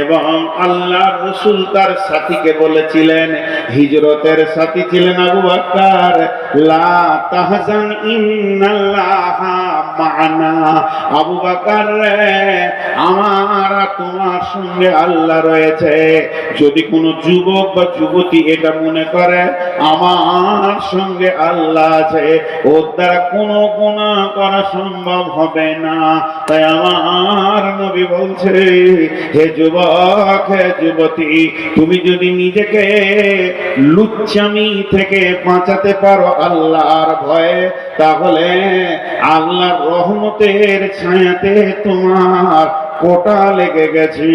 এবং আল্লাহর রাসূল তার সাথীকে বলেছিলেন, হিজরতের সাথী ছিলেন আবু বকর, লা তাহজান ইন্নাল্লাহা মা'ানা, আবু বকর রে, আমার আর তোমার সঙ্গে আল্লাহ রয়েছে। যদি কোনো যুবক বা যুবতী এটা মনে করে আমার সঙ্গে আল্লাহ আছে, ওর দ্বারা কোনো গুনাহ করা সম্ভব হবে না। তাই আমার নবী বলছে, হে যুবক, হে যুবতী, তুমি যদি নিজেকে লুচ্চামি থেকে বাঁচাতে পারো আল্লাহর ভয়ে, তাহলে আল্লাহর রহমতের ছায়াতে তোমার কোটা লেগে গেছি।